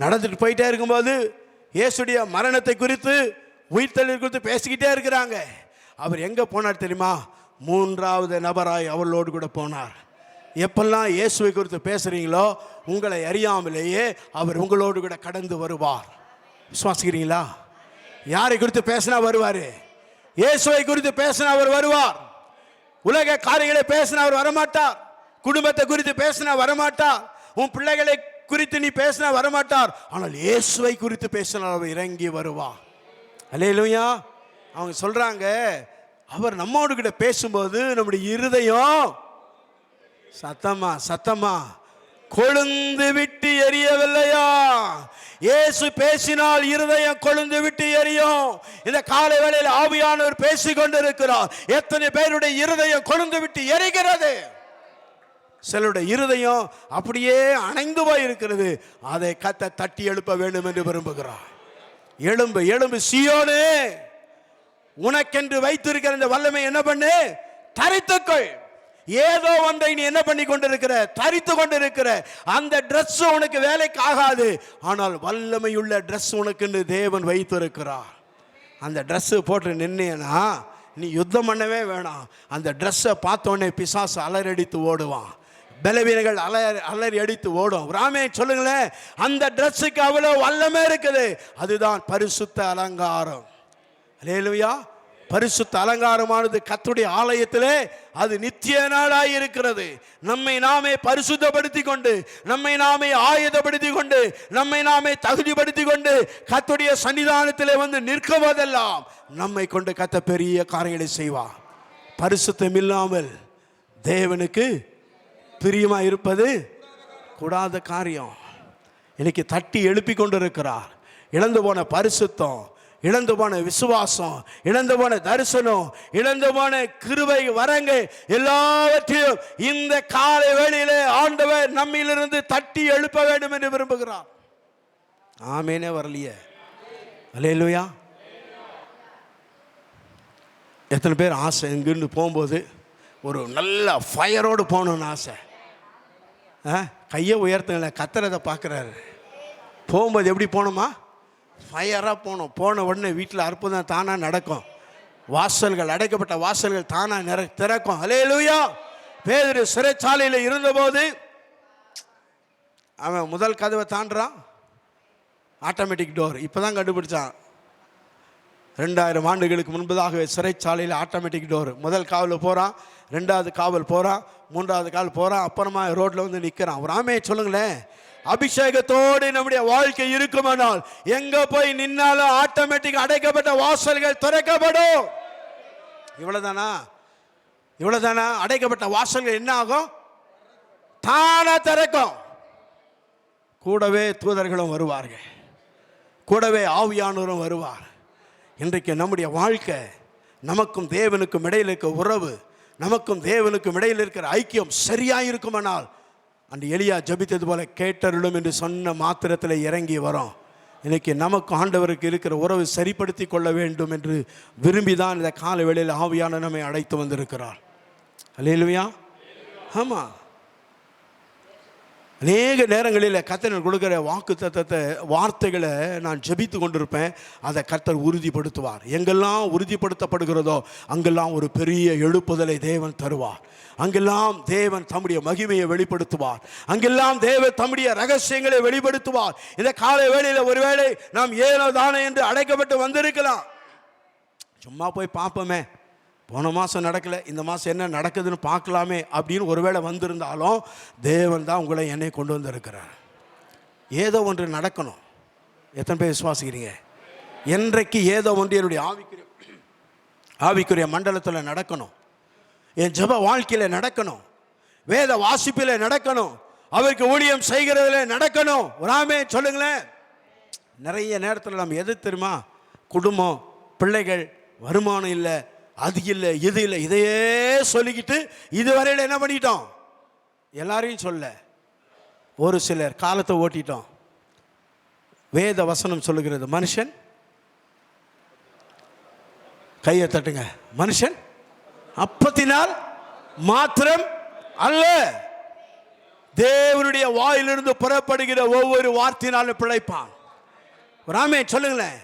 நடந்துட்டு போயிட்டே இருக்கும்போது இயேசுடைய மரணத்தை குறித்து, உயிர்த்தெழுதலை குறித்து பேசிக்கிட்டே இருக்கிறாங்க. அவர் எங்கே போனார் தெரியுமா? 3வது நபராய் அவளோடு கூட போனார். எப்பெல்லாம் இயேசுவை குறித்து பேசுகிறீங்களோ உங்களை அறியாமலேயே அவர் உங்களோடு கூட கடந்து வருவார். விசுவாசிக்கிறீங்களா? யாரை குறித்து பேசினா வருவார்? இயேசுவை குறித்து பேசினா அவர் வருவார். உலக காரியங்களை பேசினா அவர் வரமாட்டார். குடும்பத்தை குறித்து பேசினா வரமாட்டார். உன் பிள்ளைகளை குறித்து நீ பேசினா வரமாட்டார். ஆனால் இயேசுவை குறித்து பேசினால் அவர் இறங்கி வருவார். அல்லேலூயா. அவங்க சொல்றாங்க, அவர் நம்மோடு கிட்ட பேசும்போது நம்முடைய இருதயம் சத்தமா சத்தமா கொழுந்து விட்டு எரியவில்லையா? இயேசு பேசினால் இருதயம் கொழுந்து விட்டு எரியும். இந்த காலை வேளையில் ஆவியானவர் பேசிக் கொண்டிருக்கிறார். எத்தனை பேருடைய இருதயம் கொழுந்து விட்டு எரிகிறது? சிலருடைய இருதயம் அப்படியே அணைந்து போய் இருக்கிறது. அதை கர்த்தர் தட்டி எழுப்ப வேண்டும் என்று விரும்புகிறார். எழும்பு எழும்பு சீயோனே, உனக்கென்று வைத்திருக்கிற இந்த வல்லமை என்ன பண்ணு? தரித்துக்கொள். ஏதோ ஒன்றை நீ என்ன பண்ணி கொண்டிருக்கிற? தரித்து கொண்டிருக்கிற. அந்த ட்ரெஸ் உனக்கு வேலைக்கு ஆகாது. ஆனால் வல்லமையுள்ள ட்ரெஸ் உனக்கு தேவன் வைத்திருக்கிறார். அந்த ட்ரெஸ் போட்டு நின்னேனா நீ யுத்தம் பண்ணவே வேணாம். அந்த ட்ரெஸ்ஸை பார்த்தோன்னே பிசாசு அலறடித்து ஓடுவான். பலவீனங்கள் அலறி அடித்து ஓடும். ராமே சொல்லுங்களேன், அந்த ட்ரெஸ்ஸுக்கு அவ்வளோ வல்லமே இருக்குது. அதுதான் பரிசுத்த அலங்காரம். அல்லேலூயா. பரிசுத்த அலங்காரமானது கர்த்தருடைய ஆலயத்திலே அது நித்திய நாளாய் இருக்கிறது. நம்மை நாமே பரிசுத்தப்படுத்தி கொண்டு, நம்மை நாமே ஆயுதப்படுத்தி கொண்டு, நம்மை நாமே தகுதிப்படுத்தி கொண்டு கர்த்தருடைய சன்னிதானத்திலே வந்து நிற்குவதெல்லாம் நம்மை கொண்டு கர்த்தர் பெரிய காரியங்களை செய்வார். பரிசுத்தம் இல்லாமல் தேவனுக்கு பிரியமா இருப்பது கூடாத காரியம். இன்னைக்கு தட்டி எழுப்பி கொண்டிருக்கிறார். இழந்து போன பரிசுத்தம், இழந்து போன விசுவாசம், இழந்து போன தரிசனம், இழந்து போன கிருபை வரங்கள் எல்லாவற்றையும் இந்த காலை வேளையிலே ஆண்டவர் நம்மிலிருந்து தட்டி எழுப்ப வேண்டும் என்று விரும்புகிறார். ஆமேனே வரலையே. அல்லேலூயா. எத்தனை பேர் ஆசை இங்கிருந்து போகும்போது ஒரு நல்ல ஃபயரோடு போகணுன்னு ஆசை? கையை உயர்த்துங்கள, கத்தரதை பார்க்குறாரு. போகும்போது எப்படி போகணுமா? ஃபயராக போகணும். போன உடனே வீட்டில் அற்புதம் தானாக நடக்கும். வாசல்கள், அடைக்கப்பட்ட வாசல்கள் தானாக திறக்கும். அல்லேலூயா. பேதுரு சிறைச்சாலையில் இருந்தபோது அவன் முதல் கதவை தாண்டுறான், ஆட்டோமேட்டிக் டோர். இப்போ தான் கண்டுபிடிச்சான். 2000 ஆண்டுகளுக்கு முன்பதாகவே சிறைச்சாலையில் ஆட்டோமேட்டிக் டோர். முதல் காவலில் போகிறான், 2வது காவல் போகிறான், 3வது காவல் போகிறான், அப்புறமா ரோட்டில் வந்து நிற்கிறான். ஒரு ஆமையை சொல்லுங்களேன். அபிஷேகத்தோடு நம்முடைய வாழ்க்கை இருக்குமானால் எங்கே போய் நின்னாலும் ஆட்டோமேட்டிக் அடைக்கப்பட்ட வாசல்கள் திறக்கப்படும். இவ்வளோதானா? இவ்வளோதானா? அடைக்கப்பட்ட வாசல்கள் என்ன ஆகும்? தானா திறக்கும். கூடவே தூதர்களும் வருவார்கள், கூடவே ஆவியானவரும் வருவார். இன்றைக்கு நம்முடைய வாழ்க்கை, நமக்கும் தேவனுக்கும் இடையில் இருக்கிற உறவு, நமக்கும் தேவனுக்கும் இடையில் இருக்கிற ஐக்கியம் சரியாக இருக்குமானால் அந்த எலியா ஜபித்தது போல கேட்டருளும் என்று சொன்ன மாத்திரத்தில் இறங்கி வரோம். இன்னைக்கு நமக்கு ஆண்டவருக்கு இருக்கிற உறவு சரிப்படுத்தி கொள்ள வேண்டும் என்று விரும்பி தான் இந்த கால வேளையில் ஆவியான நம்மை அழைத்து வந்திருக்கிறார். அல்லேலூயா. ஆமாம். அநேக நேரங்களில் கர்த்தர் கொடுக்குற வாக்கு தத்தத்தை வார்த்தைகளை நான் ஜெபித்து கொண்டிருப்பேன். அதை கர்த்தர் உறுதிப்படுத்துவார். எங்கெல்லாம் உறுதிப்படுத்தப்படுகிறதோ அங்கெல்லாம் ஒரு பெரிய எழுப்புதலை தேவன் தருவார். அங்கெல்லாம் தேவன் தம்முடைய மகிமையை வெளிப்படுத்துவார். அங்கெல்லாம் தேவன் தம்முடைய ரகசியங்களை வெளிப்படுத்துவார். இந்த காலை வேளையில் ஒருவேளை நாம் ஏனோ தானே என்று அடைக்கப்பட்டு வந்திருக்கலாம். சும்மா போய் பார்ப்போமே, போன மாதம் நடக்கலை, இந்த மாதம் என்ன நடக்குதுன்னு பார்க்கலாமே அப்படின்னு ஒருவேளை வந்திருந்தாலும் தேவன் தான் உங்களை என்னை கொண்டு வந்திருக்கிறார். ஏதோ ஒன்று நடக்கணும். எத்தனை பேர் விசுவாசிக்கிறீங்க? என்றைக்கு ஏதோ ஒன்று என்னுடைய ஆவிக்குரிய மண்டலத்தில் நடக்கணும், என் ஜெப வாழ்க்கையில் நடக்கணும், வேத வாசிப்பில் நடக்கணும், அவருக்கு ஊழியம் செய்கிறதுல நடக்கணும். ஒராமே சொல்லுங்களேன். நிறைய நேரத்தில் நம்ம எது தெரியுமா? குடும்பம், பிள்ளைகள், வருமானம் இல்லை, அது இல்லை, இது இல்லை, இதையே சொல்லிக்கிட்டு இதுவரையில் என்ன பண்ணிட்டோம்? எல்லாரையும் சொல்ல, ஒரு சிலர் காலத்தை ஓட்டிட்டோம். வேத வசனம் சொல்லுகிறது, மனுஷன், கையை தட்டுங்க, மனுஷன் அப்பத்தினால் மாத்திரம் அல்ல, தேவனுடைய வாயிலிருந்து புறப்படுகிற ஒவ்வொரு வார்த்தையினாலும் பிழைப்பான். ராமே சொல்லுங்களேன்.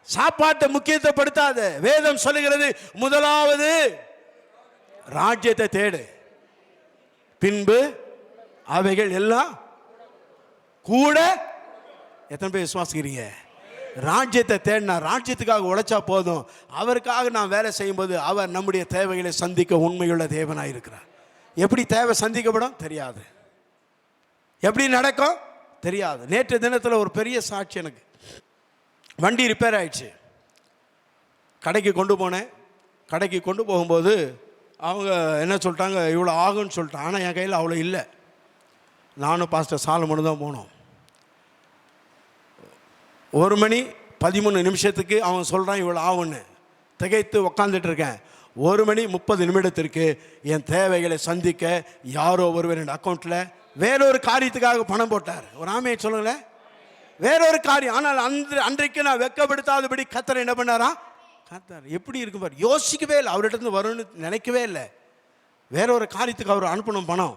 சாப்பாட்டை முக்கியத்துவப்படுத்தாத. வேதம் சொல்லுகிறது, முதலாவது ராஜ்யத்தை தேடு, பின்பு அவைகள் எல்லாம் கூட. எத்தனை பேர் விசுவாசிக்கிறீங்க? ராஜ்யத்தை தேடினா, ராஜ்யத்துக்காக உழைச்சா போதும். அவருக்காக நான் வேலை செய்யும்போது அவர் நம்முடைய தேவைகளை சந்திக்க உண்மையுள்ள தேவனாக இருக்கிறார். எப்படி தேவை சந்திக்கப்படும் தெரியாது, எப்படி நடக்கும் தெரியாது. நேற்று தினத்தில் ஒரு பெரிய சாட்சி. எனக்கு வண்டி ரிப்பேர் ஆயிடுச்சு. கடைக்கு கொண்டு போனேன். கடைக்கு கொண்டு போகும்போது அவங்க என்ன சொல்லிட்டாங்க, இவ்வளோ ஆகும்னு சொல்லிட்டாங்க. ஆனால் என் கையில் அவ்வளோ இல்லை. நானும் பாஸ்டர் சாலமோனும் தான் போனோம். 1:13 அவன் சொல்கிறான் இவ்வளோ ஆகும்னு. திகைத்து உக்காந்துட்டு இருக்கேன். 1:30 என் தேவைகளை சந்திக்க யாரோ ஒருவர் என் அக்கௌண்ட்டில் வேறொரு காரியத்துக்காக பணம் போட்டார். ஒரு ஆமையை சொல்லுங்களேன், வேறொரு காரியம். ஆனால் அன்றைக்கு நான் வெட்கப்படுத்தாதபடி கர்த்தர் என்ன பண்ணாரா? கர்த்தர் எப்படி இருக்கும் பாரு. யோசிக்கவே இல்லை, அவர்கிட்ட வரும்னு நினைக்கவே இல்லை. வேறொரு காரியத்துக்கு அவர் அனுப்பணும் பணம்.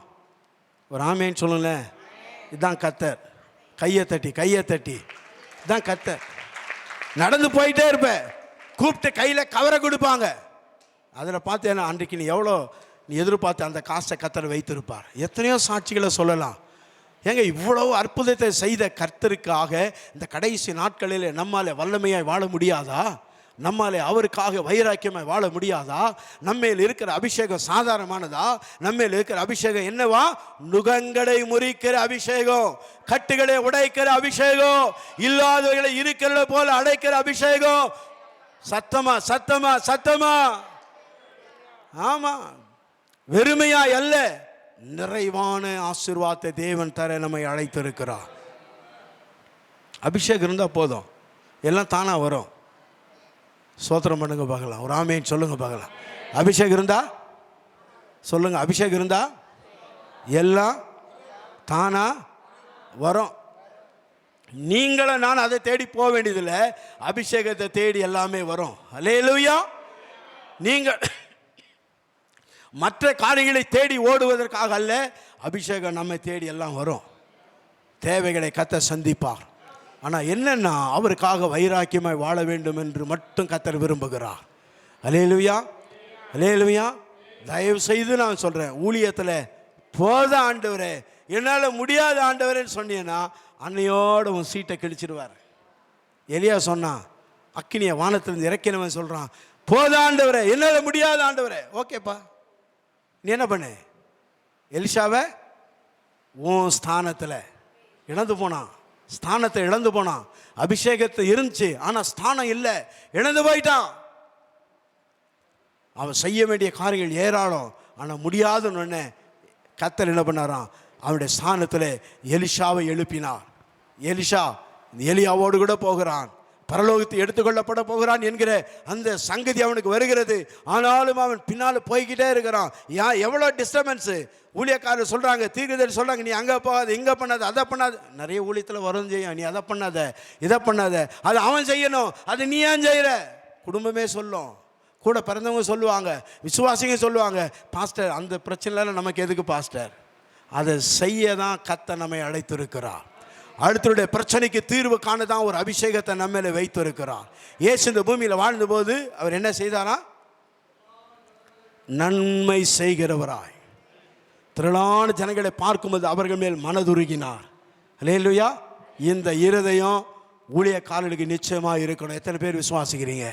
ஒரு ஆமைன்னு சொல்லுங்களேன். இதுதான் கர்த்தர். கையை தட்டி இதுதான் கர்த்தர். நடந்து போயிட்டே இருப்பேன், கூப்பிட்டு கையில் கவரை கொடுப்பாங்க. அதில் பார்த்தேன்னா அன்றைக்கு நீ எதிர்பார்த்து அந்த காசை கர்த்தர் வைத்திருப்பார். எத்தனையோ சாட்சிகளை சொல்லலாம். ஏங்க, இவ்வளவு அற்புதத்தை செய்த கர்த்தருக்காக இந்த கடைசி நாட்களில் நம்மாலே வல்லமையாய் வாழ முடியாதா? நம்மாலே அவருக்காக வைராக்கியமாய் வாழ முடியாதா? நம்மேல் இருக்கிற அபிஷேகம் சாதாரணமானதா? நம்மேல் இருக்கிற அபிஷேகம் என்னவா? நுகங்களை முறிக்கிற அபிஷேகம், கட்டுகளை உடைக்கிற அபிஷேகம், இல்லாதவர்களை இருக்கிற போல அடைக்கிற அபிஷேகம். சத்தமா சத்தமா சத்தமா. ஆமா, வெறுமையாய் அல்ல, நிறைவான ஆசீர்வாதத்தை தேவன் தர நம்மை அழைத்திருக்கிறார். அபிஷேகம் இருந்தால் போதும். எல்லாம் தானாக வரும். சோத்திரம் பண்ணுங்க பார்க்கலாம். ஒரு ஆமேன்னு சொல்லுங்க பார்க்கலாம். அபிஷேகம் இருந்தா சொல்லுங்க. அபிஷேகம் இருந்தா எல்லாம் தானா வரும். நீங்களும் நான் அதை தேடி போக வேண்டியதில்லை, அபிஷேகத்தை தேடி எல்லாமே வரும். அல்லேலூயா. நீங்கள் மற்ற காரியங்களை தேடி ஓடுவதற்காக அல்ல, அபிஷேகம் நம்மை தேடி எல்லாம் வரும். தேவைகளை கர்த்தர் சந்திப்பார். ஆனால் என்னன்னா, அவருக்காக வைராக்கியமாய் வாழ வேண்டும் என்று மட்டும் கர்த்தர் விரும்புகிறார். அல்லேலூயா, அல்லேலூயா. தயவு செய்து நான் சொல்கிறேன், ஊழியத்தில் போத ஆண்டவரே, என்னால் முடியாத ஆண்டவரேன்னு சொன்னீங்கன்னா அன்னையோடு உன் சீட்டை கிழிச்சிடுவார். எலியா சொன்னான், அக்கினியை வானத்திலிருந்து இறக்கினவன் சொல்கிறான், போத ஆண்டவரே, என்னால் முடியாத ஆண்டவரே. ஓகேப்பா, நீ என்ன பண்ணு, எலிஷாவை உன் ஸ்தானத்தில் இழந்து போனான். ஸ்தானத்தை இழந்து போனான். அபிஷேகத்தை இருந்துச்சு, ஆனால் ஸ்தானம் இல்லை, இழந்து போயிட்டான். அவன் செய்ய வேண்டிய காரியங்கள் ஏராளம், ஆனால் முடியாதுன்னு கர்த்தர் என்ன பண்ணாராம், அவனுடைய ஸ்தானத்தில் எலிஷாவை எழுப்பினார். எலிஷா எலியாவோடு கூட போகிறான், பரலோகத்தை எடுத்துக்கொள்ளப்பட போகிறான் என்கிற அந்த சங்கதி அவனுக்கு வருகிறது. ஆனாலும் அவன் பின்னால் போய்கிட்டே இருக்கிறான். எவ்வளோ டிஸ்டர்பன்ஸு. ஊழியக்காரர் சொல்கிறாங்க, தீர்க்கதரிசி சொல்கிறாங்க, நீ அங்கே போகாது, இங்கே பண்ணாத, அதை பண்ணாத. நிறைய ஊழியத்தில் வரும் செய்யும், நீ அதை பண்ணாத, இதை பண்ணாத, அது அவன் செய்யணும், அது நீ ஏன் செய்கிற. குடும்பமே சொல்லும், கூட பிறந்தவங்க சொல்லுவாங்க, விசுவாசிங்க சொல்லுவாங்க, பாஸ்டர் அந்த பிரச்சனைலாம் நமக்கு எதுக்கு பாஸ்டர். அதை செய்ய தான் கர்த்தர் நம்மை அழைத்திருக்கிறார். அடுத்தருடைய பிரச்சனைக்கு தீர்வு காண தான் ஒரு அபிஷேகத்தை நம்ம மேலே வைத்திருக்கிறார். இயேசு இந்த பூமியில் வாழ்ந்தபோது அவர் என்ன செய்தாரா, நன்மை செய்கிறவராய் திரளான ஜனங்களை பார்க்கும்போது அவர்கள் மேல் மனதுருகினார். அல்லேலூயா. இந்த இருதயம் ஊழியக்காரர்களுக்கு நிச்சயமாக இருக்கணும். எத்தனை பேர் விசுவாசிக்கிறீங்க?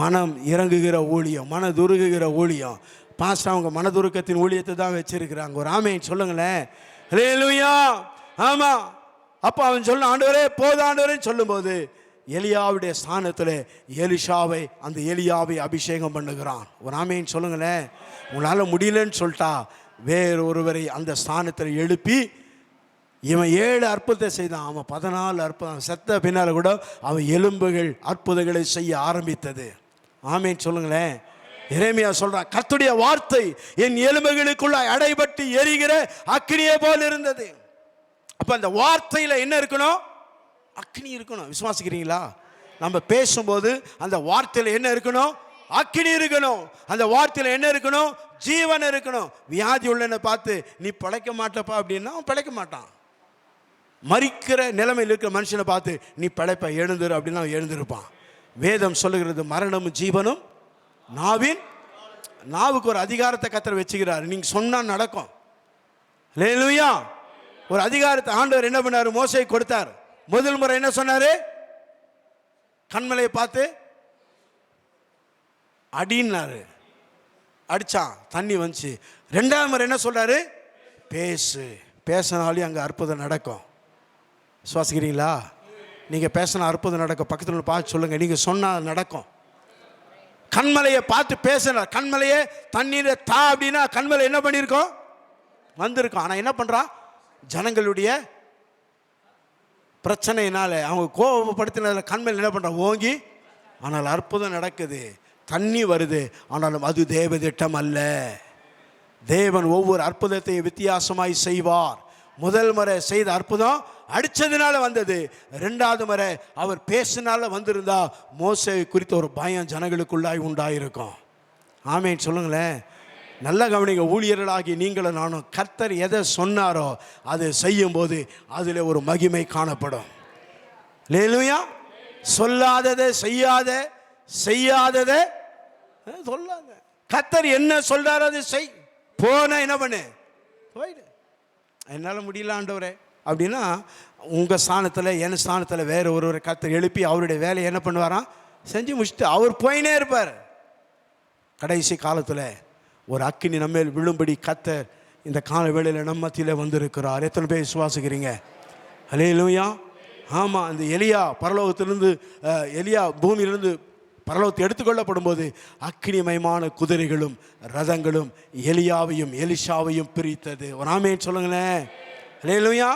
மனம் இறங்குகிற ஊழியம், மனதுருகுகிற ஊழியம். பாஸ்டர் அவங்க மனதுருக்கத்தின் ஊழியத்தை தான் வச்சிருக்கிறாங்க. ஒரு ஆமேன் சொல்லுங்களேன். அல்லேலூயா. ஆமாம். அப்போ அவன் சொல்ல, ஆண்டவரே போத ஆண்டவரேன்னு சொல்லும்போது எலியாவுடைய ஸ்தானத்தில் எலிஷாவை, அந்த எலியாவை அபிஷேகம் பண்ணுகிறான். ஒரு ஆமேன் சொல்லுங்களேன். உங்களால் முடியலன்னு சொல்லிட்டா வேறொருவரை அந்த ஸ்தானத்தில் எழுப்பி, இவன் 7 அற்புதத்தை செய்தான், அவன் 14 அற்புதம். செத்த பின்னால் கூட அவன் எலும்புகள் அற்புதங்களை செய்ய ஆரம்பித்தது. ஆமேன் சொல்லுங்களேன். எரேமியா சொல்றான், கர்த்தருடைய வார்த்தை என் எலும்புகளுக்குள்ள அடைபட்டு எரிகிற அக்கினியை போல் இருந்தது. அப்ப அந்த வார்த்தையில் என்ன இருக்கணும்? அக்கினி இருக்கணும். விசுவாசிக்கிறீங்களா? நம்ம பேசும்போது அந்த வார்த்தையில் என்ன இருக்கணும்? அக்கினி இருக்கணும். அந்த வார்த்தையில் என்ன இருக்கணும்? ஜீவன் இருக்கணும். வியாதி உள்ளனை பார்த்து நீ பிழைக்க மாட்டப்பா அப்படின்னா அவன் பிழைக்க மாட்டான். மரிக்கிற நிலைமையில் இருக்கிற மனுஷனை பார்த்து நீ பிழைப்ப, எழுந்துரு அப்படின்னா அவன் எழுந்திருப்பான். வேதம் சொல்லுகிறது, மரணமும் ஜீவனும் நாவுக்கு ஒரு அதிகாரத்தை கர்த்தர் வச்சுக்கிறார். நீங்க சொன்னா நடக்கும். அல்லேலூயா. ஒரு அதிகாரத்தை ஆண்டவர் என்ன பண்ணாரு, மோசேக்கு கொடுத்தார். முதல் முறை என்ன சொன்னாரு? கண்மலையை பார்த்து அடின்னாரு, அடிச்சான், தண்ணி வந்துச்சு. 2ஆவது முறை என்ன சொல்றாரு? பேசினாலே அங்கே அற்புதம் நடக்கும். சுவாசிக்கிறீங்களா? நீங்க பேசினா அற்புதம் நடக்கும். பக்கத்தில் பார்த்து சொல்லுங்க, நீங்க சொன்னா நடக்கும். கண்மலையை பார்த்து பேசினார். கண்மலையே தண்ணீரை தா அப்படின்னா கண்மலை என்ன பண்ணியிருக்கோம்? வந்திருக்கோம். ஆனால் என்ன பண்ணுறான்? ஜனங்களுடைய பிரச்சனையினால அவங்க கோபப்படுத்தினதில் கண்மலை என்ன பண்ணுறான்? ஓங்கி. ஆனால் அற்புதம் நடக்குது, தண்ணி வருது. ஆனாலும் அது தேவ திட்டம் அல்ல. தேவன் ஒவ்வொரு அற்புதத்தையும் வித்தியாசமாய் செய்வார். முதல் முறை செய்த அற்புதம் அடிச்சதுனால வந்தது. 2ஆவது முறை அவர் பேசினால வந்திருந்தா மோசே குறித்த ஒரு பயம் ஜனங்களுக்குள்ளாய் உண்டாயிருக்கும். ஆமேன் சொல்லுங்களேன். நல்ல கவனிங்க, ஊழியர்களாகி நீங்களும் நானும் கர்த்தர் எதை சொன்னாரோ அதை செய்யும்போது அதில் ஒரு மகிமை காணப்படும். அல்லேலூயா. சொல்லாததை செய்யாததை சொல்லாத. கர்த்தர் என்ன சொல்றாரோ அதை செய். போன என்ன பண்ணு, போயிடு. என்னால் முடியல ஆண்டவரே அப்படின்னா உங்கள் ஸ்தானத்தில் என் ஸ்தானத்தில் வேறு ஒருவரை கர்த்தர் எழுப்பி அவருடைய வேலையை என்ன பண்ணுவாராம்? செஞ்சு முடிச்சுட்டு அவர் போயினே இருப்பார். கடைசி காலத்தில் ஒரு அக்கினி நம்ம மேல் விழும்படி கர்த்தர் இந்த கால வேளையில் நம்ம மத்தியில் வந்திருக்கிறார். எத்தனை பேர் விசுவாசிக்கிறீங்க? அல்லேலூயா. ஆமாம். அந்த எலியா பூமியிலிருந்து பரலோகத்தை எடுத்துக்கொள்ளப்படும் போது அக்கினிமயமான குதிரைகளும் ரதங்களும் எலியாவையும் எலிஷாவையும் பிரித்தது. ஒரு ஆமேன் சொல்லுங்களேன். அல்லேலூயா.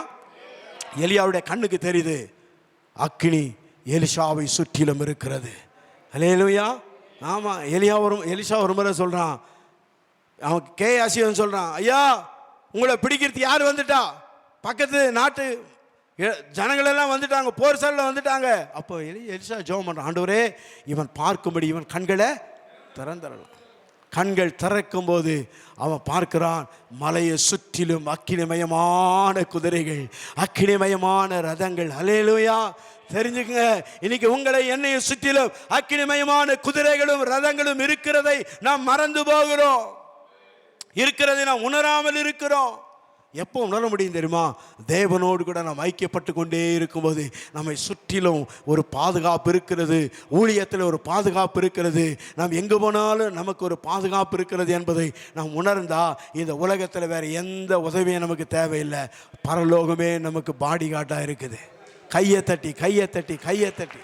எலியாவுடைய கண்ணுக்கு தெரியுது அக்கினி எலிஷாவை சுற்றிலும் இருக்கிறது. அல்லேலூயா. ஆமாம், எலிஷா ஒரு முறை சொல்கிறான், அவன் கேயாசியன் சொல்கிறான், ஐயா உங்களை பிடிக்கிறது யார் வந்துட்டா? பக்கத்து நாட்டு ஜனங்களெல்லாம் வந்துட்டாங்க, போர் சாலையில் வந்துட்டாங்க. அப்போ எலிஷா ஜெபம் பண்ணுறான், ஆண்டவரே இவன் பார்க்கும்படி இவன் கண்களை திறந்துடலாம். கண்கள் திறக்கும் போது அவன் பார்க்கிறான், மலையை சுற்றிலும் அக்கினிமயமான குதிரைகள், அக்கினிமயமான ரதங்கள். அல்லேலூயா. தெரிஞ்சுக்கங்க, இன்னைக்கு உங்களை என்னையும் சுற்றிலும் அக்கினிமயமான குதிரைகளும் ரதங்களும் இருக்கிறதை நாம் மறந்து போகிறோம். இருக்கிறதை நாம் உணராமல் இருக்கிறோம். எப்போ உணர முடியும் தெரியுமா? தேவனோடு கூட நாம் ஐக்கியப்பட்டு கொண்டே இருக்கும்போது நம்மை சுற்றிலும் ஒரு பாதுகாப்பு இருக்கிறது, ஊழியத்தில் ஒரு பாதுகாப்பு இருக்கிறது, நாம் எங்கே போனாலும் நமக்கு ஒரு பாதுகாப்பு இருக்கிறது என்பதை நாம் உணர்ந்தா இந்த உலகத்தில் வேறு எந்த உதவியும் நமக்கு தேவையில்லை. பரலோகமே நமக்கு பாடி காட்டாக இருக்குது. கையை தட்டி கையை தட்டி கையை தட்டி.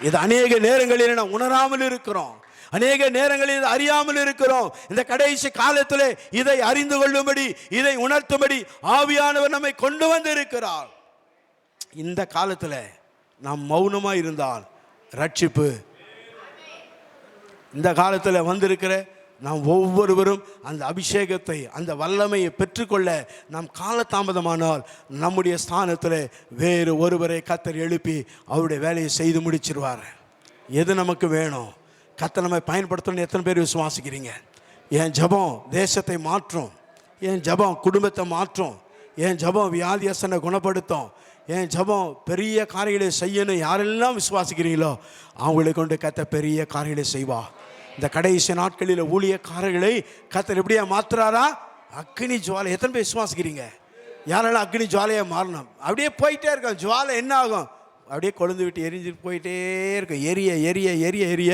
இது அநேக நேரங்களில் நாம் உணராமல் இருக்கிறோம், அநேக நேரங்களில் அறியாமல் இருக்கிறோம். இந்த கடைசி காலத்தில் இதை அறிந்து கொள்ளும்படி, இதை உணர்த்தும்படி ஆவியானவர் நம்மை கொண்டு வந்து இருக்கிறார். இந்த காலத்தில் நாம் மௌனமாக இருந்தால் ரட்சிப்பு. இந்த காலத்தில் வந்திருக்கிற நாம் ஒவ்வொருவரும் அந்த அபிஷேகத்தை, அந்த வல்லமையை பெற்றுக்கொள்ள நாம் காலதாமதமானால் நம்முடைய ஸ்தானத்தில் வேறு ஒருவரை கர்த்தர் எழுப்பி அவருடைய வேலையை செய்து முடிச்சிருவார். எது நமக்கு வேணும்? கர்த்தர் நம்மை பயன்படுத்தணும்னு எத்தனை பேர் விசுவாசிக்கிறீங்க? என் ஜெபம் தேசத்தை மாற்றும், என் ஜெபம் குடும்பத்தை மாற்றும், என் ஜெபம் வியாதியஸ்தனை குணப்படுத்தும், என் ஜெபம் பெரிய காரியங்களை செய்யணும் யாரெல்லாம் விசுவாசிக்கிறீங்களோ அவங்களை கொண்டு கர்த்தர் பெரிய காரியங்களை செய்வா. இந்த கடைசி நாட்களில் ஊழியக்காரர்களை கர்த்தர் எப்படியா மாத்துறாரா? அக்னி ஜுவாலை. எத்தனை பேர் விசுவாசிக்கிறீங்க? யாரெல்லாம் அக்னி ஜுவாலையாக மாறணும்? அப்படியே போயிட்டே இருக்கும். ஜுவாலை என்ன ஆகும்? அப்படியே கொழுந்து விட்டு எரிஞ்சிட்டு போயிட்டே இருக்கும். எரிய எரிய எரிய எரிய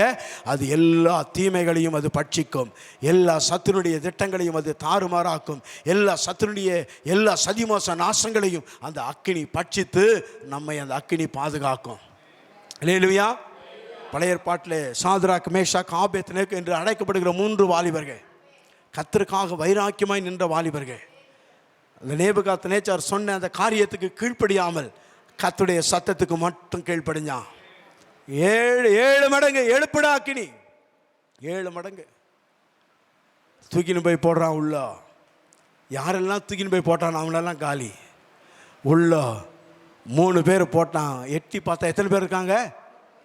அது எல்லா தீமைகளையும் அது பட்சிக்கும், எல்லா சத்துனுடைய திட்டங்களையும் அது தாறுமாறாக்கும், எல்லா சத்துனுடைய எல்லா சதிமோச நாசங்களையும் அந்த அக்கினி பட்சித்து நம்மை அந்த அக்கினி பாதுகாக்கும். அல்லேலூயா. பழைய ஏற்பாட்டில் சாத்ராக், மேஷாக், ஆபேத்நேகோ என்று அழைக்கப்படுகிற 3 வாலிபர்கள், கர்த்தருக்காக வைராக்கியமாய் நின்ற வாலிபர்கள். அந்த நேபுகாத்நேச்சார் சொன்ன அந்த காரியத்துக்கு கீழ்ப்படியாமல் கர்த்தருடைய சத்தத்துக்கு மட்டும் கீழ்ப்படிஞ்சான். 7 மடங்கு எழுப்புடா அக்கினி. 7 மடங்கு தூக்கின்னு போய் போடுறான் உள்ள. யாரெல்லாம் தூக்கின்னு போய் போட்டான் அவங்களெல்லாம் காலி. உள்ள 3 பேர் போட்டான். எட்டி பார்த்தா எத்தனை பேர் இருக்காங்க?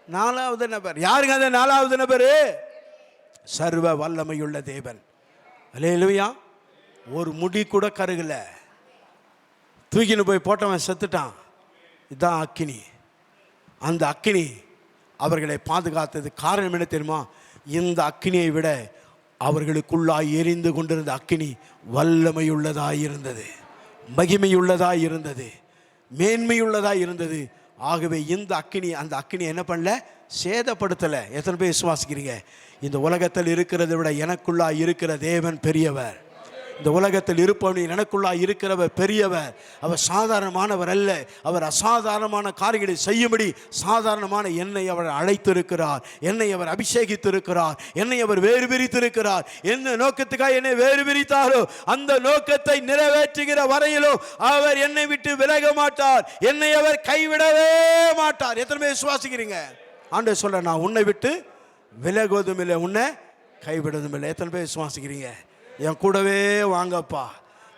4வது நபர். யாருங்க அந்த 4வது நபர்? சர்வ வல்லமையுள்ள தேவன். அல்லேலூயா. ஒரு முடி கூட கருகல. தூக்கின்னு போய் போட்டவன் செத்துட்டான். இதுதான் அக்கினி. அந்த அக்கினி அவர்களை பாதுகாத்தது. காரணம் என்ன தெரியுமா? இந்த அக்கினியை விட அவர்களுக்குள்ளாய் எரிந்து கொண்டிருந்த அக்கினி வல்லமையுள்ளதாய் இருந்தது, மகிமையுள்ளதாய் இருந்தது, மேன்மையுள்ளதாய் இருந்தது. ஆகவே இந்த அக்கினி அந்த அக்கினி என்ன பண்ணல? சேதப்படுத்தலை. எத்தனை பேர் விசுவாசிக்கிறீங்க? இந்த உலகத்தில் இருக்கிறதை விட எனக்குள்ளாய் இருக்கிற தேவன் பெரியவர். இந்த உலகத்தில் இருப்பவன் எனக்குள்ளாய் இருக்கிறவர் பெரியவர். அவர் சாதாரணமானவர் அல்ல. அவர் அசாதாரணமான காரியங்களை செய்யும்படி சாதாரணமான என்னை அவர் அழைத்திருக்கிறார், என்னை அவர் அபிஷேகித்திருக்கிறார், என்னை அவர் வேறு பிரித்திருக்கிறார். என்ன நோக்கத்துக்காக என்னை வேறு பிரித்தாரோ அந்த நோக்கத்தை நிறைவேற்றுகிற வரையிலோ அவர் என்னை விட்டு விலக மாட்டார், என்னை அவர் கைவிடவே மாட்டார். எத்தனை பேர் விசுவாசிக்கிறீங்க? ஆண்டவர் சொல்ல, நான் உன்னை விட்டு விலகுவதும் இல்லை, உன்னை கைவிடுவதும் இல்லை. எத்தனை பேர் விசுவாசிக்கிறீங்க? என் கூடவே வாங்கப்பா,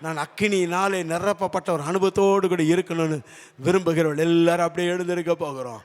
நான் அக்கினியினாலே நிரப்பப்பட்ட ஒரு அனுபவத்தோடு கூட இருக்கணும்னு விரும்புகிறவர்கள் எல்லாரும் அப்படியே எழுந்திருக்க போகிறோம்.